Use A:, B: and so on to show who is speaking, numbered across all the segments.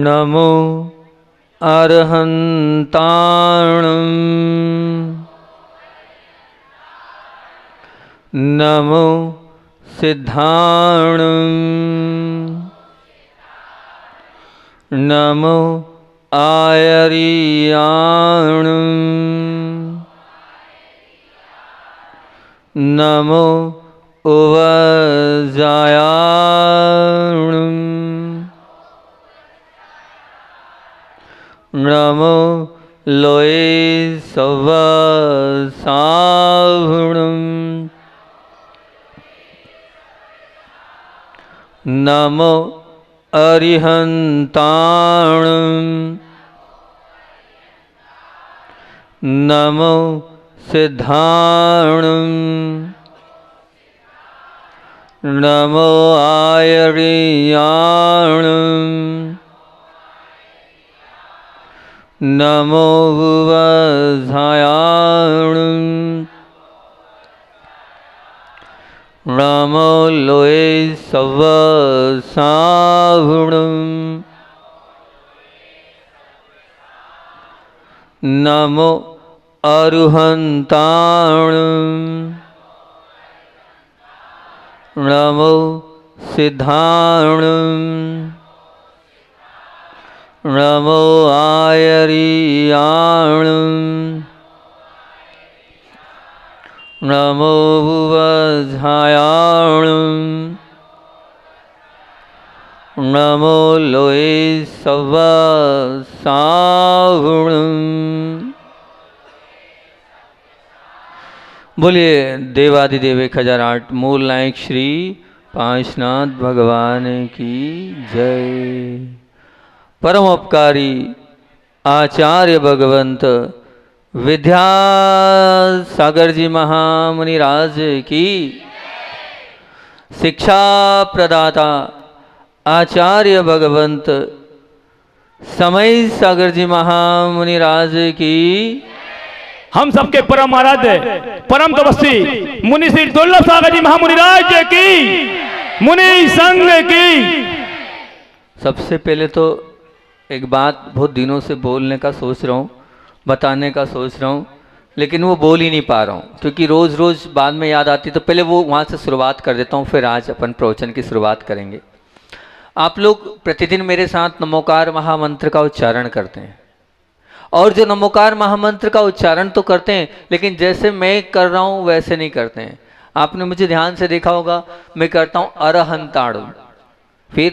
A: नमो अरहन्ताणं नमो सिद्धाणं नमो आयर्याणं नमो उवजायाणं नमो लोये सवसावणं नमो अरिहन्ताणं नमो सिद्धाणं नमो आयर्याणं नमो उवधायाणं नमो लोये सवसावणं नमो अरुहन्ताणं नमो सिद्धाणं नमो आयर्याणं नमो उवधायाणं नमो लोये सवसावणं। बोलिए देवादिदेव 1008 मूल नायक श्री पांचनाथ भगवान की जय। परमोपकारी आचार्य भगवंत विद्यासागर जी महामुनि राज की, शिक्षा प्रदाता आचार्य भगवंत समय सागर जी महामुनि राज की,
B: हम सबके परम आराध्य परम तपस्वी मुनि श्री दुर्लभ सागर जी महामुनि राज की, मुनि संघ की।
A: सबसे पहले तो एक बात बहुत दिनों से बोलने का सोच रहा हूँ, बताने का सोच रहा हूँ, लेकिन वो बोल ही नहीं पा रहा हूँ क्योंकि रोज़ रोज़ बाद में याद आती, तो पहले वो वहाँ से शुरुआत कर देता हूँ, फिर आज अपन प्रवचन की शुरुआत करेंगे। आप लोग प्रतिदिन मेरे साथ नमोकार महामंत्र का उच्चारण करते हैं, और जो नमोकार महामंत्र का उच्चारण तो करते हैं, लेकिन जैसे मैं कर रहा हूँ वैसे नहीं करते हैं। आपने मुझे ध्यान से देखा होगा, मैं करता हूँ अरहंताड़म, फिर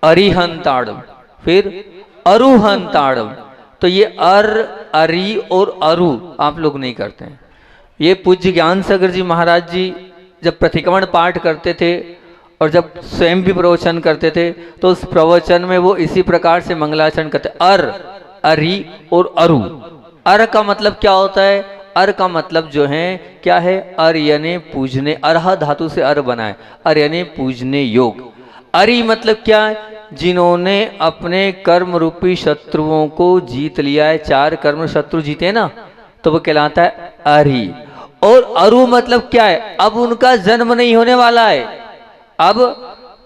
A: अरिहंताड़म, फिर अरुहंताड़म। तो ये अर, अरि और अरु आप लोग नहीं करते हैं। ये पूज्य ज्ञान सागर जी महाराज जी जब प्रतिक्रमण पाठ करते थे और जब स्वयं भी प्रवचन करते थे, तो उस प्रवचन में वो इसी प्रकार से मंगलाचरण करते, अर, अरि और अरु। अर का मतलब क्या होता है? अर का मतलब जो है क्या है? अर यानी पूजने, अरह धातु से अर बना है, अर यानी पूजने योग। अरि मतलब क्या है? जिन्होंने अपने कर्म रूपी शत्रुओं को जीत लिया है, 4 कर्म शत्रु जीते ना, तो वो कहलाता है अरि। और अरु मतलब क्या है? अब उनका जन्म नहीं होने वाला है, अब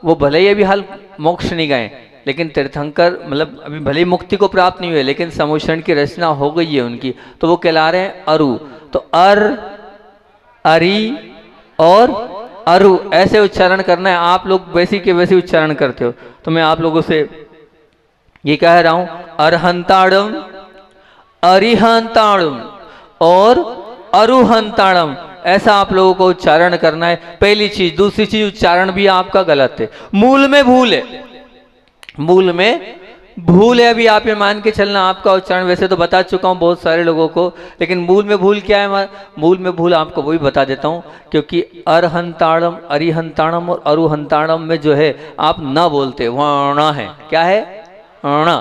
A: वो भले ही अभी हाल मोक्ष नहीं गए, लेकिन तीर्थंकर मतलब अभी भले ही मुक्ति को प्राप्त नहीं हुए, लेकिन समुषण की रचना हो गई है उनकी, तो वो कहला रहे हैं अरु। तो अर, अरि और अरु ऐसे उच्चारण करना है। आप लोग वैसी के वैसे उच्चारण करते हो, तो मैं आप लोगों से ये कह रहा हूं, अरहंताड़म, अरिहंताड़म और अरुहंताड़म, ऐसा आप लोगों को उच्चारण करना है, पहली चीज। दूसरी चीज, उच्चारण भी आपका गलत है, मूल में भूल है, मूल में भूल है। अभी आप ये मान के चलना, आपका उच्चारण वैसे तो बता चुका हूँ बहुत सारे लोगों को, लेकिन मूल में भूल क्या है? मूल में भूल आपको वही बता देता हूँ, क्योंकि अरहंताड़म, अरिहंताड़म और अरुहंताड़म में जो है आप न बोलते, वहाँ अणा है। क्या है? अणा।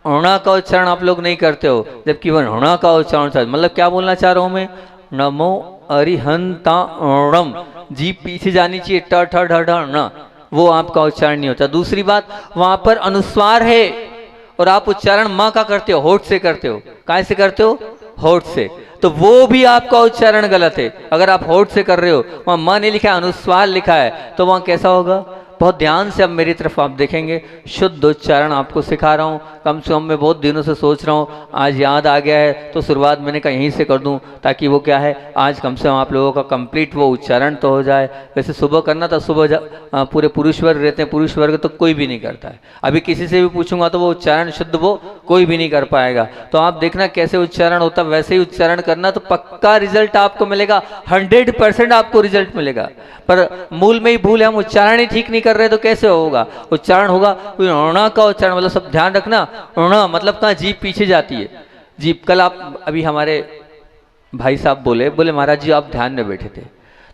A: अणा का उच्चारण आप लोग नहीं करते हो, जबकि वह अणा का उच्चारण चाहिए। मतलब क्या बोलना चाह रहा हूँ मैं? नमो अरिहंताणम, जी पीछे जानी चाहिए, ट ठ ढ ढ न, वो आपका उच्चारण नहीं होता। दूसरी बात, वहां पर अनुस्वार है और आप उच्चारण माँ का करते हो, होठ से करते हो। काय से करते हो? होठ से। तो वो भी आपका उच्चारण गलत है। अगर आप होठ से कर रहे हो, वहां माँ नहीं लिखा है, अनुस्वार लिखा है, तो वहां कैसा होगा? बहुत ध्यान से अब मेरी तरफ आप देखेंगे, शुद्ध उच्चारण आपको सिखा रहा हूँ। कम से कम मैं बहुत दिनों से सोच रहा हूँ, आज याद आ गया है तो शुरुआत मैंने कहा यहीं से कर दूँ, ताकि वो क्या है, आज कम से कम आप लोगों का कंप्लीट वो उच्चारण तो हो जाए। वैसे सुबह करना था, सुबह पूरे पुरुष वर्ग रहते हैं, पुरुष वर्ग तो कोई भी नहीं करता है। अभी किसी से भी पूछूंगा तो वो उच्चारण शुद्ध वो कोई भी नहीं कर पाएगा। तो आप देखना कैसे उच्चारण होता, वैसे ही उच्चारण करना, तो पक्का रिजल्ट आपको मिलेगा, 100% आपको रिजल्ट मिलेगा। पर मूल में ही भूल है, हम उच्चारण ही ठीक नहीं कर रहे तो कैसे होगा? उच्चारण होगा ऋणा का उच्चारण, मतलब सब ध्यान रखना, ऋणा मतलब कहाँ जीभ पीछे जाती है। जीभ, कल आप अभी हमारे भाई साहब बोले महाराज जी आप ध्यान में बैठे थे,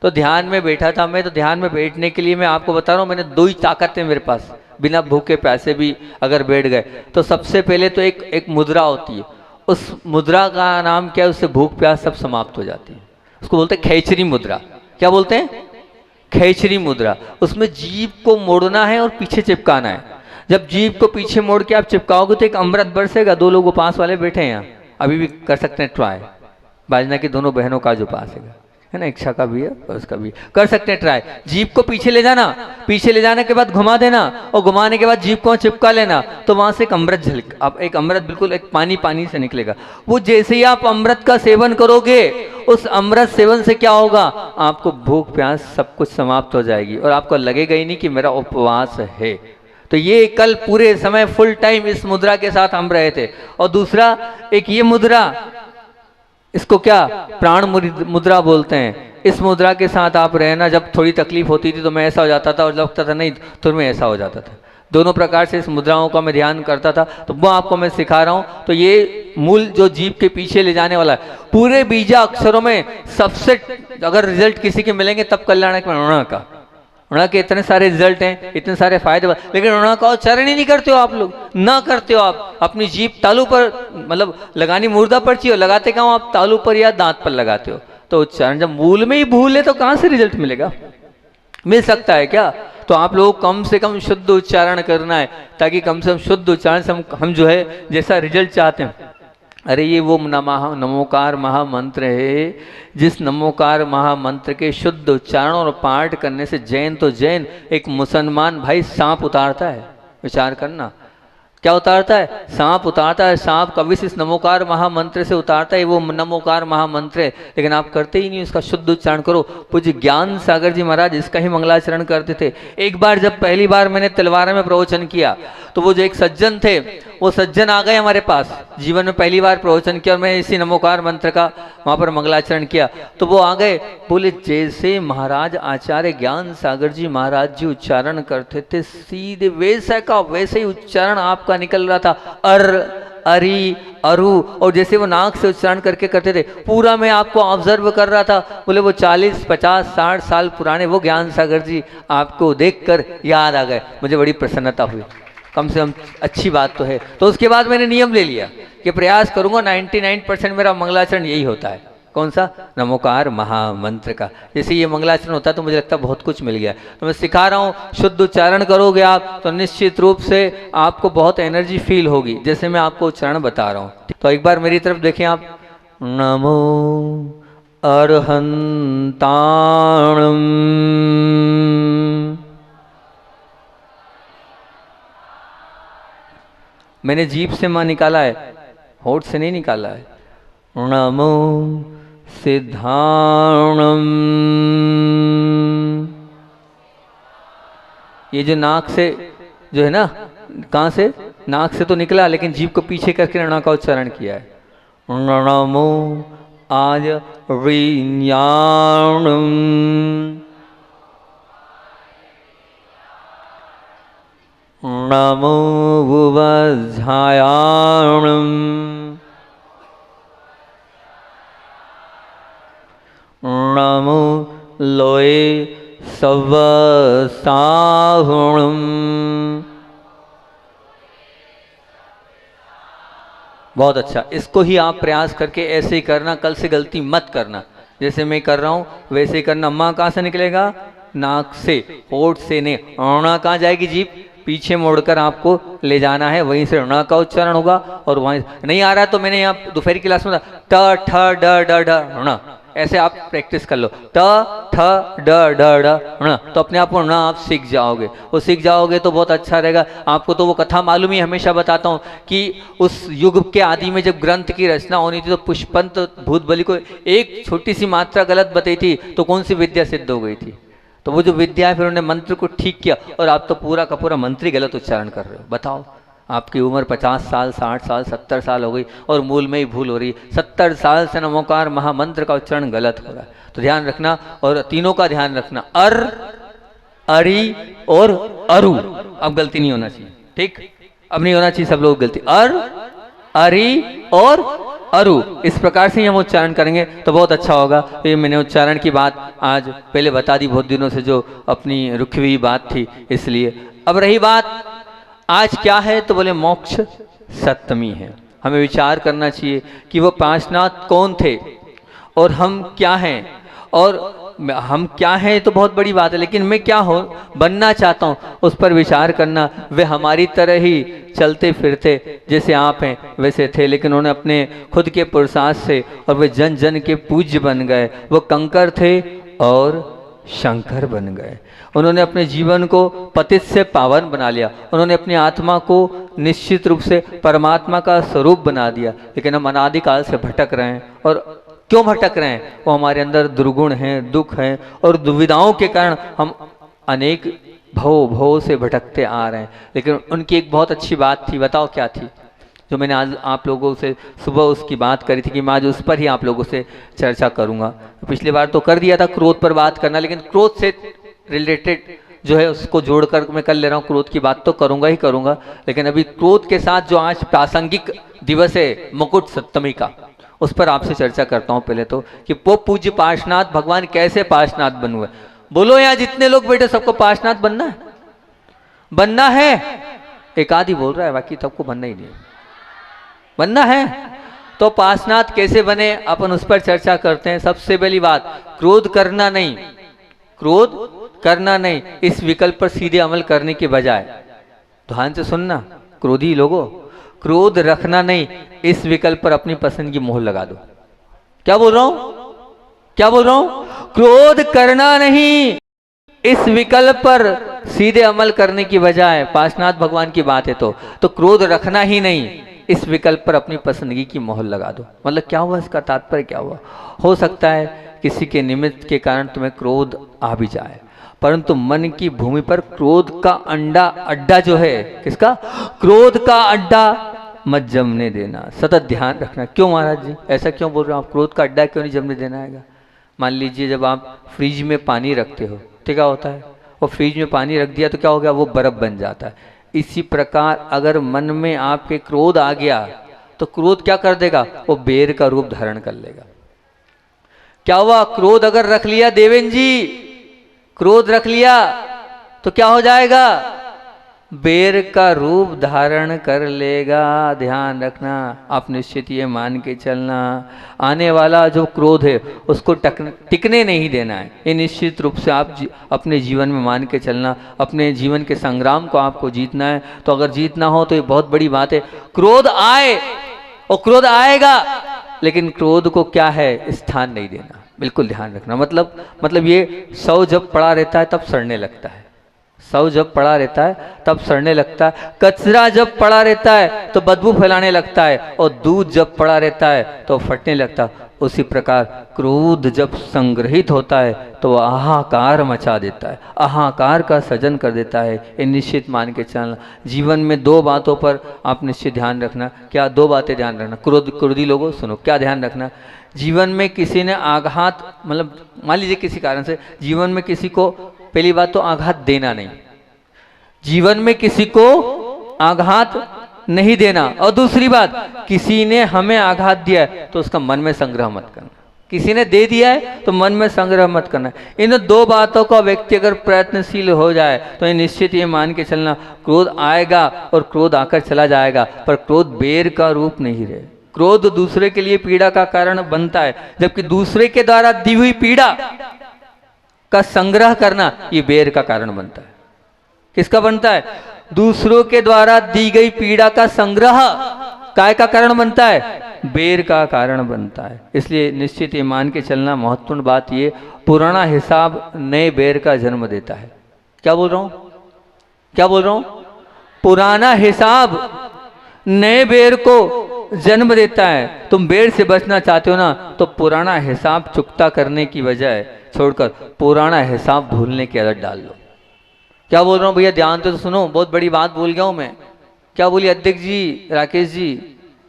A: तो ध्यान में बैठा था मैं, तो ध्यान में बैठने के लिए मैं आपको बता रहा हूँ, मैंने दो ही ताकतें मेरे पास, बिना भूखे प्यासे भी अगर बैठ गए तो सबसे पहले तो एक मुद्रा होती है, उस मुद्रा का नाम क्या है, उससे भूख प्यास सब समाप्त हो जाती है। उसको बोलते हैं खेचरी मुद्रा। क्या बोलते हैं? खेचरी मुद्रा। उसमें जीभ को मोड़ना है और पीछे चिपकाना है। जब जीभ को पीछे मोड़ के आप चिपकाओगे तो एक अमृत बरसेगा। दो लोग पास वाले बैठे हैं यहाँ, अभी भी कर सकते हैं ट्राई, बाजना की दोनों बहनों का जो पास है ना, इच्छा का भी है और उसका भी कर सकते हैं ट्राई। जीभ को पीछे ले जाना, पीछे ले जाने के बाद घुमा देना, और घुमाने के बाद जीभ को चिपका लेना, तो वहां से एक अमृत झलक, आप एक अमृत बिल्कुल एक पानी पानी से निकलेगा। वो जैसे ही आप अमृत का सेवन करोगे, उस अमृत सेवन से क्या होगा, आपको भूख प्यास सब कुछ समाप्त हो जाएगी और आपको लगेगा ही नहीं कि मेरा उपवास है। तो ये कल पूरे समय फुल टाइम इस मुद्रा के साथ हम रहे थे। और दूसरा एक ये मुद्रा, इसको क्या प्राण मुद्रा बोलते हैं। इस मुद्रा के साथ आप रहना, जब थोड़ी तकलीफ होती थी तो मैं ऐसा हो जाता था, और लगता था नहीं तो मैं ऐसा हो जाता था। दोनों प्रकार से इस मुद्राओं का मैं ध्यान करता था, तो वो आपको मैं सिखा रहा हूँ। तो ये मूल जो जीभ के पीछे ले जाने वाला है, पूरे बीजा अक्षरों में सबसे अगर रिजल्ट किसी के मिलेंगे तब कल्याणक में ऋणा का। ऋणा के इतने सारे रिजल्ट हैं, इतने सारे फायदे, लेकिन ऋणा का उच्चारण ही नहीं करते हो आप लोग, ना करते हो आप। अपनी जीभ तालू पर, मतलब लगानी मुर्दा पर चाहिए, लगाते कहाँ आप तालू पर या दांत पर लगाते हो। तो उच्चारण जब मूल में ही भूल है तो कहाँ से रिजल्ट मिलेगा? मिल सकता है क्या? तो आप लोग कम से कम शुद्ध उच्चारण करना है, ताकि कम से कम शुद्ध उच्चारण से हम जो है जैसा रिजल्ट चाहते हैं। अरे ये वो नमोकार महामंत्र है, जिस नमोकार महामंत्र के शुद्ध उच्चारण और पाठ करने से जैन तो जैन, एक मुसलमान भाई सांप उतारता है। विचार करना, क्या उतारता है? सांप उतारता है। सांप कभी इस नमोकार महामंत्र से उतारता है, वो नमोकार महामंत्र है, लेकिन आप करते ही नहीं उसका शुद्ध उच्चारण करो। पूज्य ज्ञान सागर जी महाराज इसका ही मंगलाचरण करते थे। एक बार जब पहली बार मैंने तलवारा में प्रवचन किया, तो वो जो एक सज्जन थे, वो सज्जन आ गए हमारे पास, जीवन में पहली बार प्रवचन किया और मैं इसी नमोकार मंत्र का वहाँ पर मंगलाचरण किया। तो वो आ गए, बोले जैसे महाराज आचार्य ज्ञान सागर जी महाराज जी उच्चारण करते थे, सीधे वैसा का वैसे ही उच्चारण आपका निकल रहा था, अरी अरु, और जैसे वो नाक से उच्चारण करके करते थे, पूरा मैं आपको ऑब्जर्व कर रहा था। बोले वो 40, 50, 60 साल पुराने वो ज्ञान सागर जी आपको देखकर याद आ गए। मुझे बड़ी प्रसन्नता हुई, कम से कम अच्छी बात तो है। तो उसके बाद मैंने नियम ले लिया कि प्रयास करूंगा 99% मेरा मंगलाचरण यही होता है। कौन सा? नमोकार महामंत्र का। जैसे ये मंगलाचरण होता है तो मुझे लगता है बहुत कुछ मिल गया। तो मैं सिखा रहा हूँ, शुद्ध उच्चारण करोगे आप तो निश्चित रूप से आपको बहुत एनर्जी फील होगी, जैसे मैं आपको उच्चारण बता रहा हूँ। तो एक बार मेरी तरफ देखें आप, नमो अर्हंताणम, मैंने जीभ से मां निकाला है, होठ से नहीं निकाला है। नमो सिद्धाणम, ये जो नाक से जो है ना, कहाँ से? नाक से तो निकला, लेकिन जीभ को पीछे करके ऋणा का उच्चारण किया है। नमो आज ऋण्याणम, नमो वुवज्झायाणम, नमो लोये सवसाहुणम। बहुत अच्छा, इसको ही आप प्रयास करके ऐसे ही करना, कल से गलती मत करना। जैसे मैं कर रहा हूँ वैसे ही करना। माँ कहाँ से निकलेगा? नाक से, होठ से नहीं। ऋणा कहाँ जाएगी? जीभ पीछे मोड़कर आपको ले जाना है, वहीं से ऋणा का उच्चारण होगा। और वहीं नहीं आ रहा तो मैंने यहाँ दोपहर की क्लास में ट ठ ड ड ढ ऋणा, ऐसे आप प्रैक्टिस कर लो, त थ ड ड ड ण, तो अपने आप को ण आप सीख जाओगे। वो सीख जाओगे तो बहुत अच्छा रहेगा। आपको तो वो कथा मालूम ही, हमेशा बताता हूँ कि उस युग के आदि में जब ग्रंथ की रचना होनी थी तो पुष्पंत भूत बलि को एक छोटी सी मात्रा गलत बताई थी तो कौन सी विद्या सिद्ध हो गई थी। तो वो जो विद्या है फिर उन्होंने मंत्र को ठीक किया, और आप तो पूरा का पूरा मंत्र ही गलत उच्चारण कर रहे हो। बताओ, आपकी उम्र 50 साल, 60 साल, 70 साल हो गई और मूल में ही भूल हो रही। 70 साल से नमोकार महामंत्र का उच्चारण गलत हो रहा है। तो ध्यान रखना, और तीनों का ध्यान रखना, अर, अरी और अरु। अब गलती नहीं होना चाहिए, ठीक? अब नहीं होना चाहिए सब लोग गलती। अर, अरी और अरु, इस प्रकार से हम उच्चारण करेंगे तो बहुत अच्छा होगा। तो ये मैंने उच्चारण की बात आज पहले बता दी, बहुत दिनों से जो अपनी रुकी हुई बात थी, इसलिए। अब रही बात आज क्या है, तो बोले मोक्ष सप्तमी है। हमें विचार करना चाहिए कि वो पांचनाथ कौन थे और हम क्या हैं। और हम क्या हैं तो बहुत बड़ी बात है, लेकिन मैं क्या हो बनना चाहता हूँ उस पर विचार करना। वे हमारी तरह ही चलते फिरते जैसे आप हैं वैसे थे, लेकिन उन्होंने अपने खुद के पुरुषार्थ से, और वे जन जन के पूज्य बन गए। वो कंकर थे और शंकर बन गए। उन्होंने अपने जीवन को पतित से पावन बना लिया। उन्होंने अपनी आत्मा को निश्चित रूप से परमात्मा का स्वरूप बना दिया। लेकिन हम अनादिकाल से भटक रहे हैं, और क्यों भटक रहे हैं? वो हमारे अंदर दुर्गुण हैं, दुख हैं, और दुविधाओं के कारण हम अनेक भव से भटकते आ रहे हैं। लेकिन उनकी एक बहुत अच्छी बात थी, बताओ क्या थी? जो मैंने आज आप लोगों से सुबह उसकी बात करी थी कि मैं आज उस पर ही आप लोगों से चर्चा करूंगा। पिछली बार तो कर दिया था क्रोध पर बात करना, लेकिन क्रोध से रिलेटेड जो है उसको जोड़कर मैं कर ले रहा हूँ। क्रोध की बात तो करूंगा ही करूंगा, लेकिन अभी क्रोध के साथ जो आज प्रासंगिक दिवस है मुकुट सप्तमी का, उस पर आपसे चर्चा करता हूँ। पहले तो कि वो पूज्य पार्श्वनाथ भगवान कैसे पार्श्वनाथ बन हुए। बोलो यहाँ जितने लोग बैठे सबको पार्श्वनाथ बनना है? बनना है? एक आदि बोल रहा है, बाकी सबको बनना ही नहीं। बनना है तो पार्श्वनाथ कैसे बने, अपन उस पर चर्चा करते हैं। सबसे पहली बात, क्रोध करना नहीं, क्रोध करना नहीं। इस विकल्प पर सीधे अमल करने के बजाय, ध्यान से सुनना क्रोधी लोगों, क्रोध रखना नहीं, इस विकल्प पर अपनी पसंद की मोहर लगा दो। क्या बोल रहा हूं? क्या बोल रहा हूं? क्रोध करना नहीं, इस विकल्प पर सीधे अमल करने की बजाय, पार्श्वनाथ भगवान की बात है तो क्रोध रखना ही नहीं, इस विकल्प पर अपनी पसंदगी की मोहर लगा दो। मतलब क्या हुआ? इसका तात्पर्य क्या हुआ? हो सकता है किसी के निमित्त के कारण तुम्हें क्रोध आ भी जाए, परंतु मन की भूमि पर क्रोध का अड्डा जो है, किसका? क्रोध का अड्डा मत जमने देना। सतत ध्यान रखना। क्यों महाराज जी ऐसा क्यों बोल रहे हो आप? क्रोध का अड्डा क्यों नहीं जमने देना है? मान लीजिए जब आप फ्रिज में पानी रखते हो तो क्या होता है? वो फ्रिज में पानी रख दिया तो क्या हो गया? वो बर्फ बन जाता है। इसी प्रकार अगर मन में आपके क्रोध आ गया तो क्रोध क्या कर देगा? वो बेर का रूप धारण कर लेगा। क्या हुआ? क्रोध अगर रख लिया देवेंद्र जी, क्रोध रख लिया तो क्या हो जाएगा? बेर का रूप धारण कर लेगा। ध्यान रखना, आप निश्चित ये मान के चलना, आने वाला जो क्रोध है उसको टिकने नहीं देना है। ये निश्चित रूप से आप अपने जीवन में मान के चलना। अपने जीवन के संग्राम को आपको जीतना है। तो अगर जीतना हो तो ये बहुत बड़ी बात है। क्रोध आए और क्रोध आएगा, लेकिन क्रोध को क्या है? स्थान नहीं देना। बिल्कुल ध्यान रखना। मतलब ये शव जब पड़ा रहता है तब सड़ने लगता है। शव जब पड़ा रहता है तब सड़ने लगता है। कचरा जब पड़ा रहता है तो बदबू फैलाने लगता है, और दूध जब पड़ा रहता है तो फटने लगता है। उसी प्रकार क्रोध जब संग्रहित होता है तो वह हाहाकार मचा देता है, हाहाकार का सृजन कर देता है। ये निश्चित मान के चलना। जीवन में दो बातों पर आप निश्चित ध्यान रखना। क्या? दो बातें ध्यान रखना। क्रोधी लोगों सुनो, क्या ध्यान रखना? जीवन में किसी ने आघात, मतलब मान लीजिए किसी कारण से जीवन में किसी को, पहली बात तो आघात देना नहीं, जीवन में किसी को आघात नहीं देना। और दूसरी बात, किसी ने हमें आघात दिया है तो उसका मन में संग्रह मत करना। किसी ने दे दिया है तो मन में संग्रह मत करना। इन दो बातों का व्यक्ति अगर प्रयत्नशील हो जाए तो ये निश्चित ये मान के चलना, क्रोध आएगा और क्रोध आकर चला जाएगा, पर क्रोध बेर का रूप नहीं रहे। क्रोध दूसरे के लिए पीड़ा का कारण बनता है, जबकि दूसरे के द्वारा दी हुई पीड़ा का संग्रह करना ये बेर का कारण बनता है। किसका बनता है? दूसरों के द्वारा दी गई पीड़ा का संग्रह काय का कारण बनता है? बेर का कारण बनता है। इसलिए निश्चित ये मान के चलना महत्वपूर्ण बात ये, पुराना हिसाब नए बेर का जन्म देता है। क्या बोल रहा हूँ, क्या बोल रहा हूँ? पुराना हिसाब नए बेर को जन्म देता है। तुम बेर से बचना चाहते हो ना, तो पुराना हिसाब चुकता करने की बजाय छोड़कर पुराना हिसाब भूलने की आदत डाल लो। क्या बोल रहा हूँ भैया, ध्यान से तो सुनो, बहुत बड़ी बात बोल गया हूँ मैं। क्या बोली अध्यक्ष जी, राकेश जी,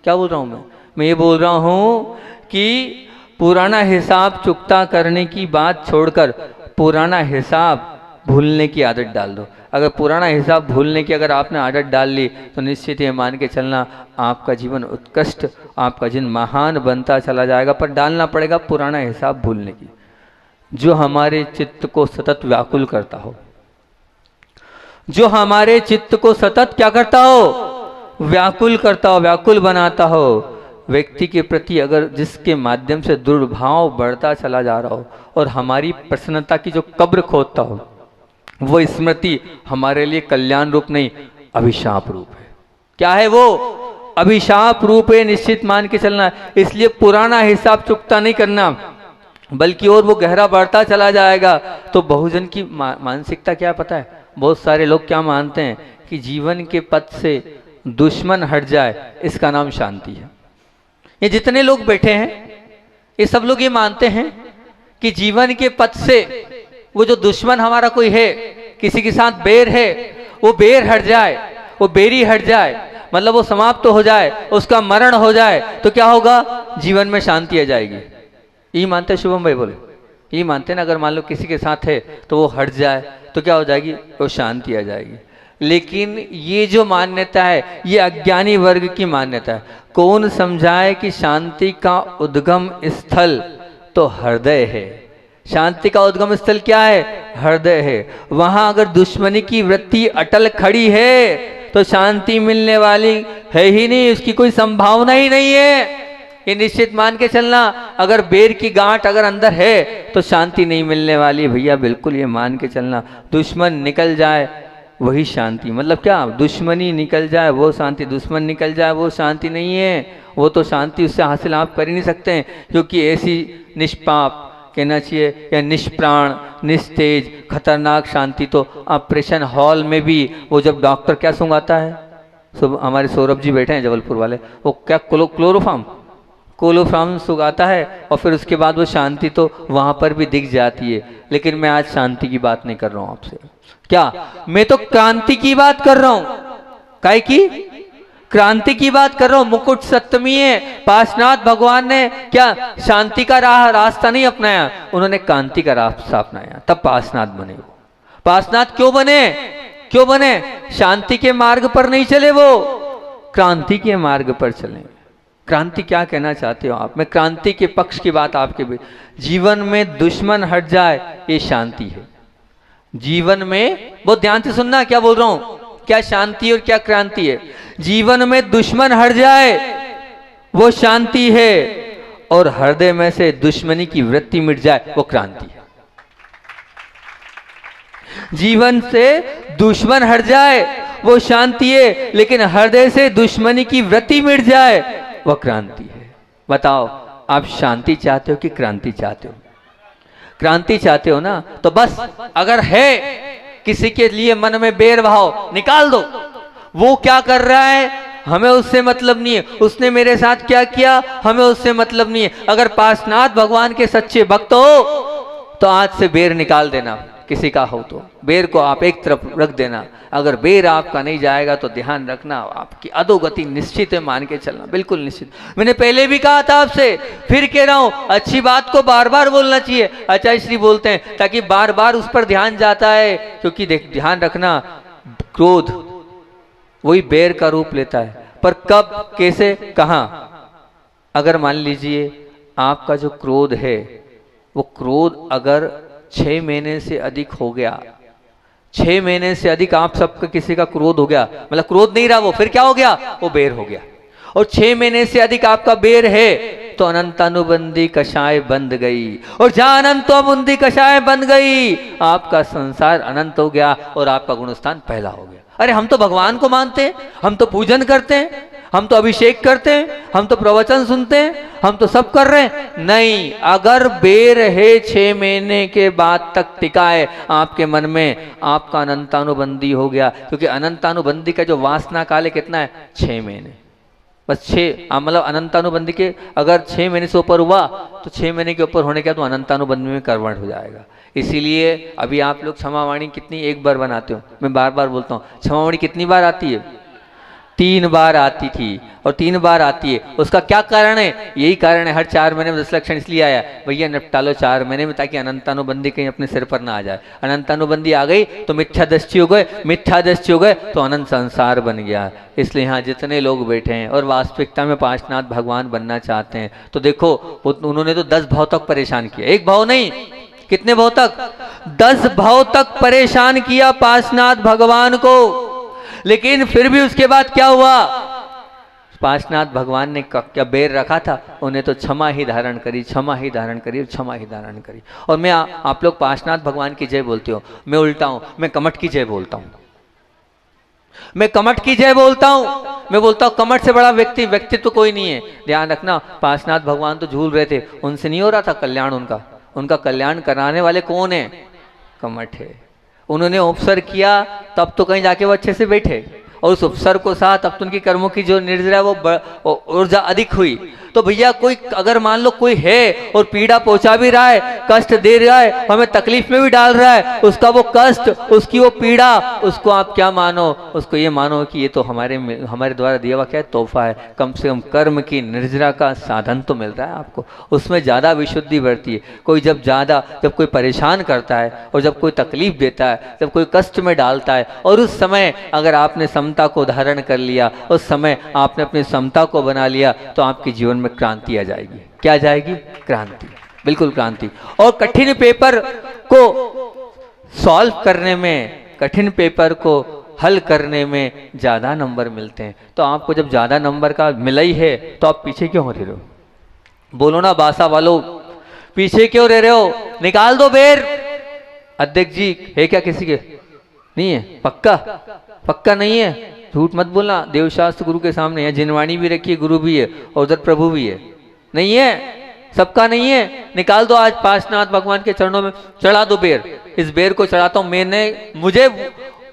A: क्या बोल रहा हूँ मैं ये बोल रहा हूँ कि पुराना हिसाब चुकता करने की बात छोड़कर पुराना हिसाब भूलने की आदत डाल दो। अगर पुराना हिसाब भूलने की अगर आपने आदत डाल ली तो निश्चित ये मान के चलना आपका जीवन उत्कृष्ट, आपका जीवन महान बनता चला जाएगा। पर डालना पड़ेगा पुराना हिसाब भूलने की, जो हमारे चित्त को सतत व्याकुल करता हो, जो हमारे चित्त को सतत क्या करता हो, व्याकुल करता हो, व्याकुल बनाता हो। व्यक्ति के प्रति अगर जिसके माध्यम से दुर्भाव बढ़ता चला जा रहा हो और हमारी प्रसन्नता की जो कब्र खोदता हो, वो स्मृति हमारे लिए कल्याण रूप नहीं, अभिशाप रूप है। क्या है वो? अभिशाप रूप है। निश्चित मान के चलना। इसलिए पुराना हिसाब चुकता नहीं करना, बल्कि और वो गहरा बढ़ता चला जाएगा। तो बहुजन की मानसिकता क्या पता है? बहुत सारे लोग क्या मानते हैं कि जीवन के पथ से दुश्मन हट जाए, इसका नाम शांति है। ये जितने लोग बैठे हैं ये सब लोग ये मानते हैं कि जीवन के पथ से वो जो दुश्मन हमारा कोई है, किसी के साथ बैर है, वो बैर हट जाए, वो बैरी हट जाए, मतलब वो समाप्त तो हो जाए, उसका मरण हो जाए, तो क्या होगा? जीवन में शांति आ जाएगी। यही मानते हैं शुभम भाई? बोले यही मानते हैं ना। अगर मान लो किसी के साथ है तो वो हट जाए तो क्या हो जाएगी? वो शांति आ जाएगी। लेकिन ये जो मान्यता है ये अज्ञानी वर्ग की मान्यता है। कौन समझाए कि शांति का उद्गम स्थल तो हृदय है। शांति का उद्गम स्थल क्या है? हृदय है। वहां अगर दुश्मनी की वृत्ति अटल खड़ी है तो शांति मिलने वाली है ही नहीं, उसकी कोई संभावना ही नहीं है। ये निश्चित मान के चलना। अगर बेर की गांठ अगर अंदर है तो शांति नहीं मिलने वाली भैया, बिल्कुल ये मान के चलना। दुश्मन निकल जाए वही शांति। मतलब क्या? दुश्मनी निकल जाए वो शांति, दुश्मन निकल जाए वो शांति नहीं है। वो तो शांति उससे हासिल आप कर ही नहीं सकते हैं, क्योंकि ऐसी निष्पाप कहना चाहिए या निष्प्राण, निस्तेज, खतरनाक शांति तो ऑपरेशन हॉल में भी वो जब डॉक्टर क्या सुंघाता है, हमारे सौरभ जी बैठे हैं जबलपुर वाले, वो क्या क्लोरोफार्म सुगाता है और फिर उसके बाद वो शांति तो वहां पर भी दिख जाती है। लेकिन मैं आज शांति की बात नहीं कर रहा हूं आपसे। क्या? मैं तो क्रांति की बात कर रहा हूं। काय की? क्रांति की बात कर रहा हूं। मुकुट सप्तमी है, पार्श्वनाथ भगवान ने क्या शांति का रास्ता नहीं अपनाया, उन्होंने क्रांति का रास्ता अपनाया, तब पार्श्वनाथ बने। वो पार्श्वनाथ क्यों बने? क्यों बने? शांति के मार्ग पर नहीं चले, वो क्रांति के मार्ग पर चले। क्रांति क्या कहना चाहते हो आप? मैं क्रांति के पक्ष की बात आपके भी। जीवन में दुश्मन हट जाए ये शांति है। जीवन में बहुत ध्यान से सुनना क्या बोल रहा हूं, क्या शांति और क्या क्रांति है। जीवन में दुश्मन हट जाए वो शांति है, और हृदय में से दुश्मनी की वृत्ति मिट जाए वो क्रांति है। जीवन से दुश्मन हट जाए वो शांति है, लेकिन हृदय से दुश्मनी की वृत्ति मिट जाए वह क्रांति है। बताओ, आप शांति चाहते हो कि क्रांति चाहते हो? क्रांति चाहते हो ना, तो बस अगर है किसी के लिए मन में बैर भाव, निकाल दो। वो क्या कर रहा है हमें उससे मतलब नहीं है, उसने मेरे साथ क्या किया हमें उससे मतलब नहीं है। अगर पार्श्वनाथ भगवान के सच्चे भक्त हो तो आज से बैर निकाल देना। किसी का हो तो बैर को आप एक तरफ रख देना। अगर बैर आपका नहीं जाएगा तो ध्यान रखना आपकी अधोगति निश्चित है, मान के चलना, बिल्कुल निश्चित। मैंने पहले भी कहा था आपसे, फिर कह रहा हूं, अच्छी बात को बार बार बोलना चाहिए। आचार्य श्री बोलते हैं ताकि बार बार उस पर ध्यान जाता है, क्योंकि ध्यान रखना, क्रोध वही बैर का रूप लेता है, पर कब, कैसे, कहां। अगर मान लीजिए आपका जो क्रोध है वो क्रोध अगर 6 महीने से अधिक हो गया, 6 महीने से अधिक आप सबका किसी का क्रोध हो गया, मतलब क्रोध नहीं रहा वो, फिर क्या हो गया? वो बैर हो गया। और 6 महीने से अधिक आपका बैर है तो अनंतानुबंधी कषाय बंध गई, और जहां अनंतानुबंधी कषाय बंध गई आपका संसार अनंत हो गया और आपका गुणस्थान पहला हो गया। अरे हम तो भगवान को मानते हैं, हम तो पूजन करते हैं, हम तो अभिषेक करते हैं, हम तो प्रवचन सुनते हैं, हम तो सब कर रहे हैं। नहीं, अगर बेर है 6 महीने के बाद तक टिका है आपके मन में, आपका अनंतानुबंधी हो गया। क्योंकि अनंतानुबंधी का जो वासना काल है कितना है? 6 महीने। बस 6 मतलब अनंतानुबंधी के अगर 6 महीने से ऊपर हुआ तो 6 महीने के ऊपर होने के बाद तो अनंतानुबंधी में कन्वर्ट हो जाएगा। इसीलिए अभी आप लोग क्षमावाणी कितनी एक बार बनाते हो? मैं बार बार बोलता हूँ, क्षमावाणी कितनी बार आती है? 3 बार आती थी और 3 बार आती है। उसका क्या कारण है? यही कारण है, हर 4 महीने में 10 लक्षण इसलिए आया, भैया निपटा लो 4 महीने में, ताकि अनंतानुबंधी कहीं अपने सिर पर ना आ जाए। अनंतानुबंधी आ गई तो मिथ्यादृष्टि हो गए, मिथ्यादृष्टि हो गए तो अनंत संसार बन गया। इसलिए यहाँ जितने लोग बैठे हैं और वास्तविकता में पांचनाथ भगवान बनना चाहते हैं, तो देखो उन्होंने तो 10 भाव तक परेशान किया, एक भाव नहीं, कितने भाव तक? 10 भाव तक परेशान किया पांचनाथ भगवान को। लेकिन फिर भी उसके बाद क्या हुआ? पांचनाथ भगवान ने क्या बेर रखा था, उन्हें तो क्षमा ही धारण करी, क्षमा ही धारण करी, क्षमा ही धारण करी। और मैं आप लोग पांचनाथ भगवान की जय बोलते हो, मैं उल्टा हूं, मैं कमठ की जय बोलता हूं। मैं कमठ की जय बोलता हूं। मैं बोलता हूं कमठ से बड़ा व्यक्ति तो कोई नहीं है। ध्यान रखना, पांचनाथ भगवान तो झूल रहे थे, उनसे नहीं हो रहा था कल्याण उनका कल्याण कराने वाले कौन है? कमठ है। उन्होंने उपसर किया तब तो कहीं जाके वो अच्छे से बैठे, और उस उपसर को साथ तब तो उनकी कर्मों की जो निर्जरा वो ऊर्जा अधिक हुई। तो भैया कोई अगर मान लो कोई है और पीड़ा पहुंचा भी रहा है, कष्ट दे रहा है, हमें तकलीफ में भी डाल रहा है, उसका वो कष्ट, उसकी वो पीड़ा, उसको आप क्या मानो? उसको ये मानो कि ये तो हमारे द्वारा दिया हुआ क्या है? तोहफा है। कम से कम कर्म की निर्जरा का साधन तो मिल रहा है आपको, उसमें ज़्यादा विशुद्धि बढ़ती है। कोई जब कोई परेशान करता है और जब कोई तकलीफ देता है, जब कोई कष्ट में डालता है, और उस समय अगर आपने समता को धारण कर लिया, उस समय आपने अपनी समता को बना लिया, तो आपके जीवन में क्रांति आ जाएगी। क्या आ जाएगी? क्रांति, बिल्कुल क्रांति। और कठिन पेपर को सॉल्व करने में, कठिन पेपर को हल करने में ज्यादा नंबर मिलते हैं। तो आपको जब ज्यादा नंबर का मिला ही है तो आप पीछे क्यों रह रहे हो? बोलो ना बासा वालों, पीछे क्यों रह रहे हो? निकाल दो बेर। अध्यक्ष जी है क्या किसी के? नहीं है? पक्का नहीं है? झूठ मत बोलना, देवशास्त्र गुरु के सामने है, जिनवाणी भी रखी है, गुरु भी है और उधर प्रभु भी है। नहीं है? सबका नहीं है? निकाल दो। आज पांचनाथ भगवान के चरणों में चढ़ा दो बेर। इस बेर को चढ़ाता हूं, मुझे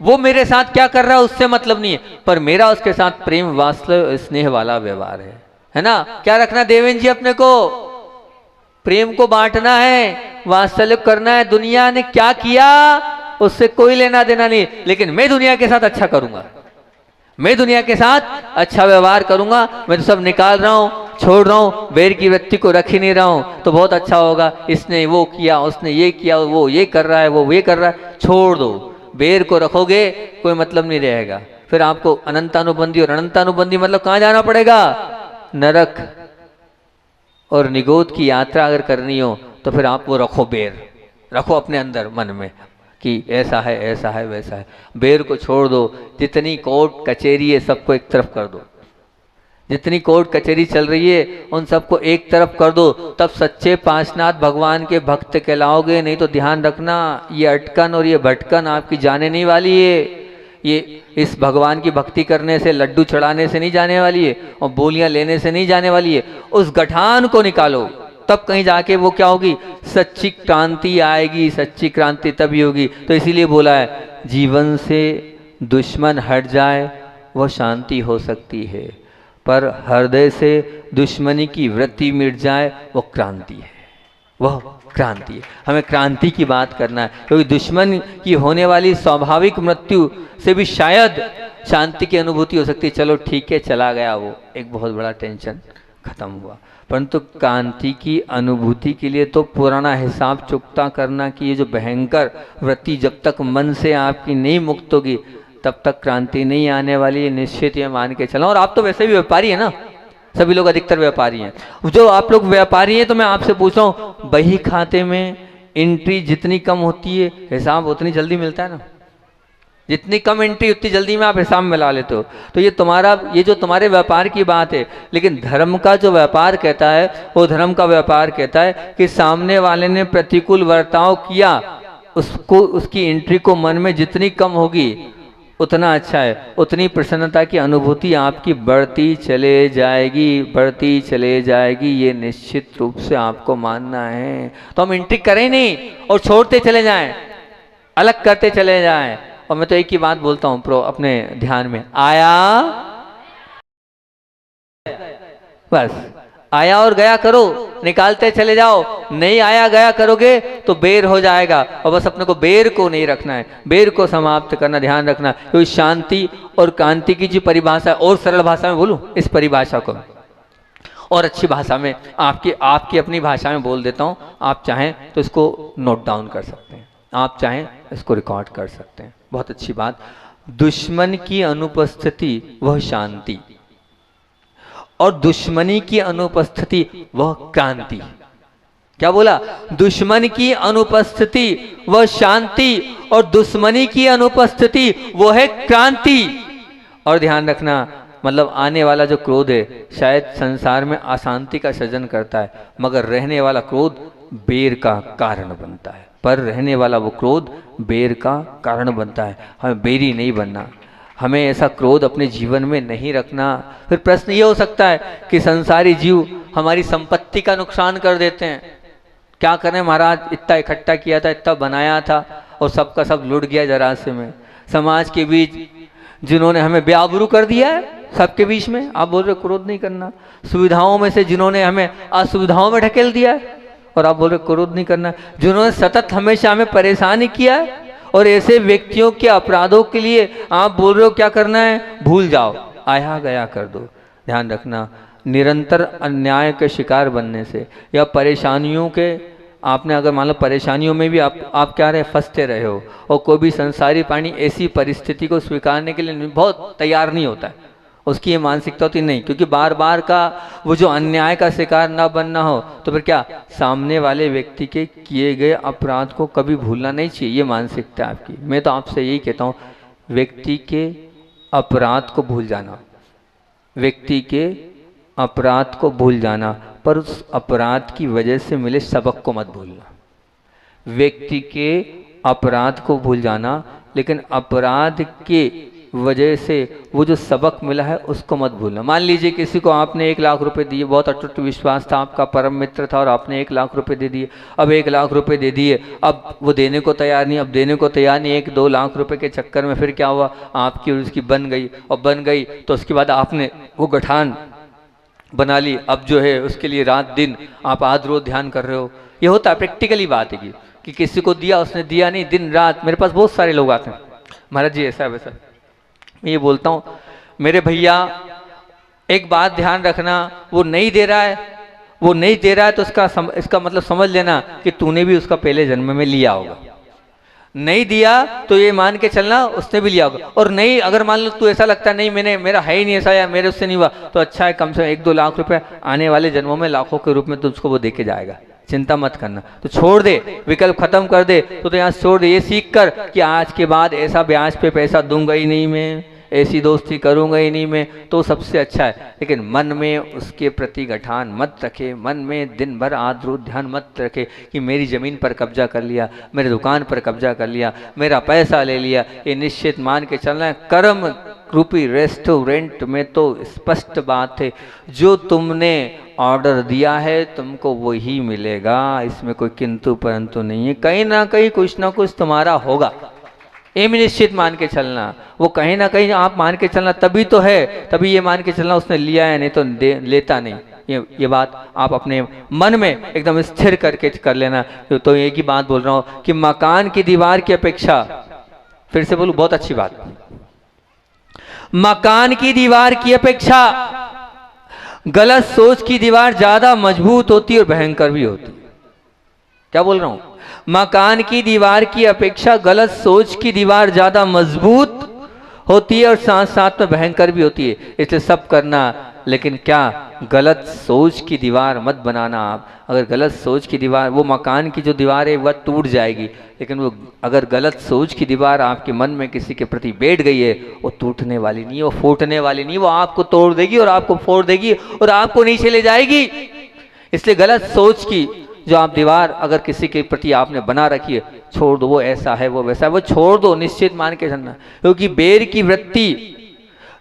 A: वो मेरे साथ क्या कर रहा है उससे मतलब नहीं है, पर मेरा उसके साथ प्रेम, वात्सल्य, स्नेह वाला व्यवहार है ना? क्या रखना देवेंद्र जी? अपने को प्रेम को बांटना है, वात्सल्य करना है। दुनिया ने क्या किया उससे कोई लेना देना नहीं, लेकिन मैं दुनिया के साथ अच्छा करूंगा, मैं दुनिया के साथ अच्छा व्यवहार करूंगा। मैं तो सब निकाल रहा हूं, छोड़ रहा हूं, बेर की व्यक्ति को रख ही नहीं रहा हूं, तो बहुत अच्छा होगा। इसने वो किया, उसने ये किया, वो ये कर रहा है, वो ये कर रहा है, छोड़ दो। बेर को रखोगे कोई मतलब नहीं रहेगा। फिर आपको अनंतानुबंधी, और अनंतानुबंधी मतलब कहां जाना पड़ेगा? नरक और निगोद की यात्रा अगर करनी हो तो फिर आप वो रखो, बेर रखो अपने अंदर मन में कि ऐसा है, ऐसा है, वैसा है। बेर को छोड़ दो। जितनी कोर्ट कचहरी है सबको एक तरफ कर दो, जितनी कोर्ट कचहरी चल रही है उन सबको एक तरफ कर दो, तब सच्चे पांचनाथ भगवान के भक्त कहलाओगे। नहीं तो ध्यान रखना, ये अटकन और ये भटकन आपकी जाने नहीं वाली है। ये इस भगवान की भक्ति करने से, लड्डू चढ़ाने से नहीं जाने वाली है, और बोलियां लेने से नहीं जाने वाली है। उस गठान को निकालो, तब कहीं जाके वो क्या होगी? सच्ची क्रांति आएगी। सच्ची क्रांति तभी होगी। तो इसीलिए बोला है, जीवन से दुश्मन हट जाए वो शांति हो सकती है, पर हृदय से दुश्मनी की वृत्ति मिट जाए वो क्रांति है, वह क्रांति है। हमें क्रांति की बात करना है, क्योंकि दुश्मन की होने वाली स्वाभाविक मृत्यु से भी शायद शांति की अनुभूति हो सकती है। चलो ठीक है, चला गया वो, एक बहुत बड़ा टेंशन खत्म हुआ। परंतु क्रांति की अनुभूति के लिए तो पुराना हिसाब चुकता करना कि ये जो भयंकर वृत्ति जब तक मन से आपकी नहीं मुक्त होगी तब तक क्रांति नहीं आने वाली, निश्चित ये मान के चलो। और आप तो वैसे भी व्यापारी है ना, सभी लोग अधिकतर व्यापारी हैं। जो आप लोग व्यापारी हैं तो मैं आपसे पूछ रहा हूँ, बही खाते में एंट्री जितनी कम होती है हिसाब उतनी जल्दी मिलता है ना? जितनी कम एंट्री उतनी जल्दी में आप हिसाब मिला लेते हो। तो ये जो तुम्हारे व्यापार की बात है, लेकिन धर्म का जो व्यापार कहता है, वो धर्म का व्यापार कहता है कि सामने वाले ने प्रतिकूल बर्ताव किया, उसको, उसकी एंट्री को मन में जितनी कम होगी उतना अच्छा है, उतनी प्रसन्नता की अनुभूति आपकी बढ़ती चले जाएगी, बढ़ती चले जाएगी, ये निश्चित रूप से आपको मानना है। तो हम एंट्री करें नहीं और छोड़ते चले जाएं, अलग करते चले जाएं। और मैं तो एक ही बात बोलता हूं प्रो अपने ध्यान में, आया बस, आया और गया करो, निकालते चले जाओ। नहीं आया गया करोगे तो बेर हो जाएगा, और बस अपने को बेर को नहीं रखना है, बेर को समाप्त करना, ध्यान रखना। क्योंकि शांति और कांति की जो परिभाषा है, और सरल भाषा में बोलूं इस परिभाषा को, और अच्छी भाषा में आपकी अपनी भाषा में बोल देता हूं। आप चाहें तो इसको नोट डाउन कर सकते हैं, आप चाहें इसको रिकॉर्ड कर सकते हैं। बहुत अच्छी बात। दुश्मन की अनुपस्थिति वह शांति, और दुश्मनी की अनुपस्थिति वह क्रांति। क्या बोला? दुश्मन की अनुपस्थिति वह शांति, और दुश्मनी की अनुपस्थिति वो है क्रांति। और ध्यान रखना, मतलब आने वाला जो क्रोध है शायद संसार में अशांति का सृजन करता है, मगर रहने वाला क्रोध बेर का कारण बनता है। पर रहने वाला वो क्रोध बेर का कारण बनता है। हमें बेरी नहीं बनना, हमें ऐसा क्रोध अपने जीवन में नहीं रखना। फिर प्रश्न ये हो सकता है कि संसारी जीव हमारी संपत्ति का नुकसान कर देते हैं। क्या करें महाराज, इतना इकट्ठा किया था, इतना बनाया था, और सबका सब लुट गया जरा से में। समाज के बीच जिन्होंने हमें बेआबरू कर दिया है, सबके बीच में आप बोल रहे क्रोध नहीं करना। सुविधाओं में से जिन्होंने हमें असुविधाओं में ढकेल दिया है, और आप बोल रहे क्रोध नहीं करना। जिन्होंने सतत हमेशा हमें परेशान किया है, और ऐसे व्यक्तियों के अपराधों के लिए आप बोल रहे हो क्या करना है, भूल जाओ, आया गया कर दो। ध्यान रखना, निरंतर अन्याय के शिकार बनने से या परेशानियों के, आपने अगर मान लो परेशानियों में भी आप क्या रहे, फंसते रहे हो, और कोई भी संसारी प्राणी ऐसी परिस्थिति को स्वीकारने के लिए बहुत तैयार नहीं होता है, उसकी ये मानसिकता होती नहीं, क्योंकि बार बार का वो जो अन्याय का शिकार ना बनना हो, तो फिर क्या, सामने वाले व्यक्ति के किए गए अपराध को कभी भूलना नहीं चाहिए, ये मानसिकता आपकी। मैं तो आपसे यही कहता हूँ, व्यक्ति के अपराध को भूल जाना, व्यक्ति के अपराध को भूल जाना, पर उस अपराध की वजह से मिले सबक को मत भूलना। व्यक्ति के अपराध को भूल जाना, लेकिन अपराध के वजह से वो जो सबक मिला है उसको मत भूलना। मान लीजिए किसी को आपने 1 लाख रुपए दिए, बहुत अटूट विश्वास था, आपका परम मित्र था, और आपने 1 लाख रुपए दे दिए। अब 1 लाख रुपए दे दिए, अब वो देने को तैयार नहीं, अब देने को तैयार नहीं। 1-2 लाख रुपए के चक्कर में फिर क्या हुआ, आपकी और उसकी बन गई, और बन गई तो उसके बाद आपने वो गठान बना ली। अब जो है उसके लिए रात दिन आप आध रोज ध्यान कर रहे हो। ये होता है, प्रैक्टिकली बात है कि किसी को दिया, उसने दिया नहीं, दिन रात। मेरे पास बहुत सारे लोग आते हैं, महाराज जी ऐसा वैसा। मैं ये बोलता हूँ, मेरे भैया एक बात ध्यान रखना, वो नहीं दे रहा है, वो नहीं दे रहा है तो इसका मतलब समझ लेना कि तूने भी उसका पहले जन्म में लिया होगा। नहीं दिया तो ये मान के चलना उसने भी लिया होगा। और नहीं, अगर मान लो तू ऐसा लगता है नहीं मेरा है ही नहीं ऐसा, या मेरे उससे नहीं हुआ, तो अच्छा है, कम से कम 1-2 लाख रुपए आने वाले जन्मों में लाखों के रूप में तो उसको वो दे के जाएगा। चिंता मत करना, तो छोड़ दे, विकल्प खत्म कर दे। तो यहाँ छोड़ दे, ये सीख कर कि आज के बाद ऐसा ब्याज पे पैसा दूंगा ही नहीं मैं, ऐसी दोस्ती करूंगा ही नहीं मैं, तो सबसे अच्छा है। लेकिन मन में उसके प्रति गठान मत रखे, मन में दिन भर आद्र ध्यान मत रखे कि मेरी ज़मीन पर कब्जा कर लिया, मेरे दुकान पर कब्जा कर लिया, मेरा पैसा ले लिया। ये निश्चित मान के चलना है। कर्म रूपी रेस्टोरेंट में तो स्पष्ट बात है, जो तुमने ऑर्डर दिया है तुमको वही मिलेगा, इसमें कोई किंतु परंतु नहीं है। कहीं ना कहीं कुछ ना कुछ तुम्हारा होगा, ये भी निश्चित मान के चलना। वो कहीं ना कहीं आप मान के चलना, तभी तो है, तभी ये मान के चलना उसने लिया है, नहीं तो लेता नहीं। ये बात आप अपने मन में एकदम स्थिर करके कर लेना। तो एक ही बात बोल रहा हूँ कि मकान की दीवार की अपेक्षा, फिर से बोलूं, बहुत अच्छी बात, मकान की दीवार की अपेक्षा गलत सोच की दीवार ज्यादा मजबूत होती और भयंकर भी होती। क्या बोल रहा हूं? मकान की दीवार की अपेक्षा गलत सोच की दीवार ज्यादा मजबूत होती है और साथ साथ में भयंकर भी होती है। इसलिए सब करना, लेकिन क्या गलत सोच की दीवार मत बनाना आप। अगर गलत सोच की दीवार, वो मकान की जो दीवार है वह टूट जाएगी, लेकिन वो अगर गलत सोच की दीवार आपके मन में किसी के प्रति बैठ गई है, वो टूटने वाली नहीं है, वो फूटने वाली नहीं, वो आपको तोड़ देगी और आपको फोड़ देगी और आपको नीचे ले जाएगी। इसलिए गलत सोच की जो आप दीवार अगर किसी के प्रति आपने बना रखी है, छोड़ दो, वो ऐसा है वो वैसा है, वो छोड़ दो, निश्चित मान के चलना। क्योंकि बेर की वृत्ति,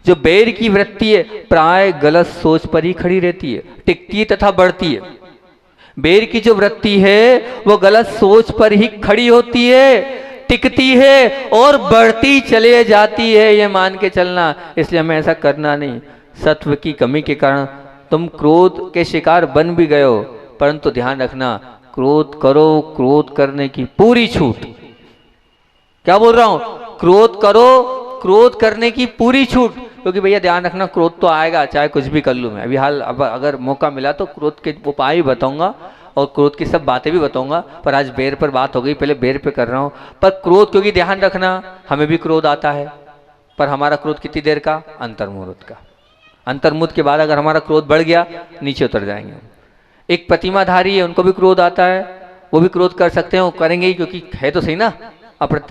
A: जो बेर की वृत्ति है प्राय गलत सोच पर ही खड़ी रहती है, टिकती है तथा बढ़ती है। बेर की जो वृत्ति है वो गलत सोच पर ही खड़ी होती है, टिकती है और बढ़ती चले जाती है, ये मान के चलना। इसलिए हमें ऐसा करना नहीं। सत्व की कमी के कारण तुम क्रोध के शिकार बन भी गए हो, परंतु ध्यान रखना, क्रोध करो, क्रोध करने की पूरी छूट। क्या बोल रहा हूं? क्रोध करो, क्रोध करने की पूरी छूट। क्योंकि भैया ध्यान रखना, क्रोध तो आएगा चाहे कुछ भी कर लूं मैं। अभी हाल अब अगर मौका मिला तो क्रोध के उपाय भी बताऊंगा और क्रोध की सब बातें भी बताऊंगा, पर आज बेर पर बात हो गई, पहले बेर पे कर रहा हूं। पर क्रोध, क्योंकि ध्यान रखना हमें भी क्रोध आता है, पर हमारा क्रोध कितनी देर का? अंतर्मुहूर्त का। अंतर्मुहूर्त के बाद अगर हमारा क्रोध बढ़ गया, नीचे उतर जाएंगे। एक प्रतिमाधारी है, उनको भी क्रोध आता है, वो भी क्रोध कर सकते हैं, वो करेंगे ही, क्योंकि है तो सही ना,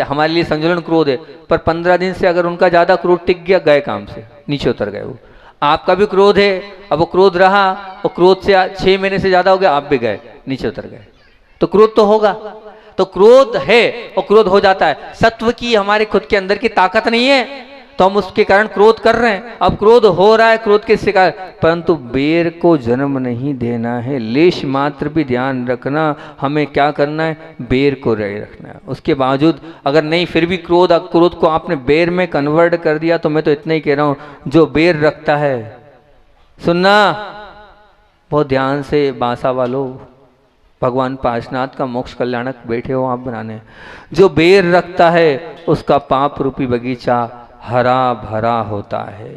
A: हमारे लिए संतुलन क्रोध है। पर 15 दिन से अगर उनका ज्यादा क्रोध टिक गया, गए काम से, नीचे उतर गए वो। आपका भी क्रोध है, अब वो क्रोध रहा और क्रोध से 6 महीने से ज्यादा हो गया, आप भी गए, नीचे उतर गए, तो क्रोध तो होगा। तो क्रोध है और क्रोध हो जाता है। सत्व की हमारे खुद के अंदर की ताकत नहीं है, तो हम उसके कारण क्रोध कर रहे हैं। अब क्रोध हो रहा है, क्रोध के शिकार, परंतु बेर को जन्म नहीं देना है। लेश मात्र भी ध्यान रखना, हमें क्या करना है? बेर को रहे रखना है। उसके बावजूद अगर नहीं, फिर भी क्रोध को आपने बेर में कन्वर्ट कर दिया, तो मैं तो इतना ही कह रहा हूं, जो बेर रखता है, सुनना बहुत ध्यान से, बांसा वालों, भगवान पार्श्वनाथ का मोक्ष कल्याणक बैठे हो आप बनाने, जो बेर रखता है उसका पाप रूपी बगीचा हरा भरा होता है।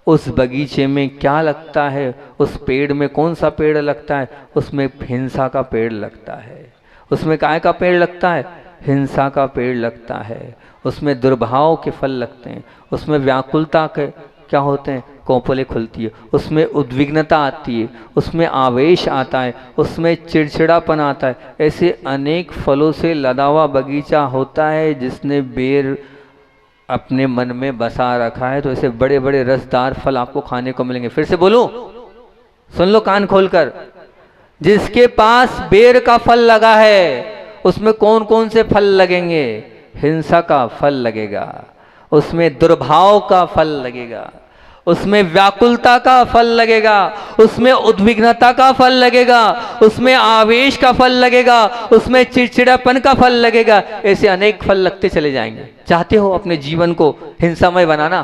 A: उस बगीचे में क्या लगता है? उस पेड़ में कौन सा पेड़ लगता है? उसमें हिंसा का पेड़ लगता है। उसमें काय का पेड़ लगता है? हिंसा का पेड़ लगता है। उसमें दुर्भाव के फल लगते हैं, उसमें व्याकुलता के क्या होते हैं? कोपलें खुलती है, उसमें उद्विग्नता आती है, उसमें आवेश आता है, उसमें चिड़चिड़ापन आता है। ऐसे अनेक फलों से लदा हुआ बगीचा होता है जिसने बेर अपने मन में बसा रखा है। तो ऐसे बड़े बड़े रसदार फल आपको खाने को मिलेंगे। फिर से बोलूं, सुन लो कान खोलकर, जिसके पास बेर का फल लगा है उसमें कौन कौन से फल लगेंगे? हिंसा का फल लगेगा, उसमें दुर्भाव का फल लगेगा, उसमें व्याकुलता का फल लगेगा, उसमें उद्विग्नता का फल लगेगा, उसमें आवेश का फल लगेगा, उसमें चिड़चिड़ापन का फल लगेगा। ऐसे अनेक फल लगते चले जाएंगे। चाहते हो अपने जीवन को हिंसामय बनाना?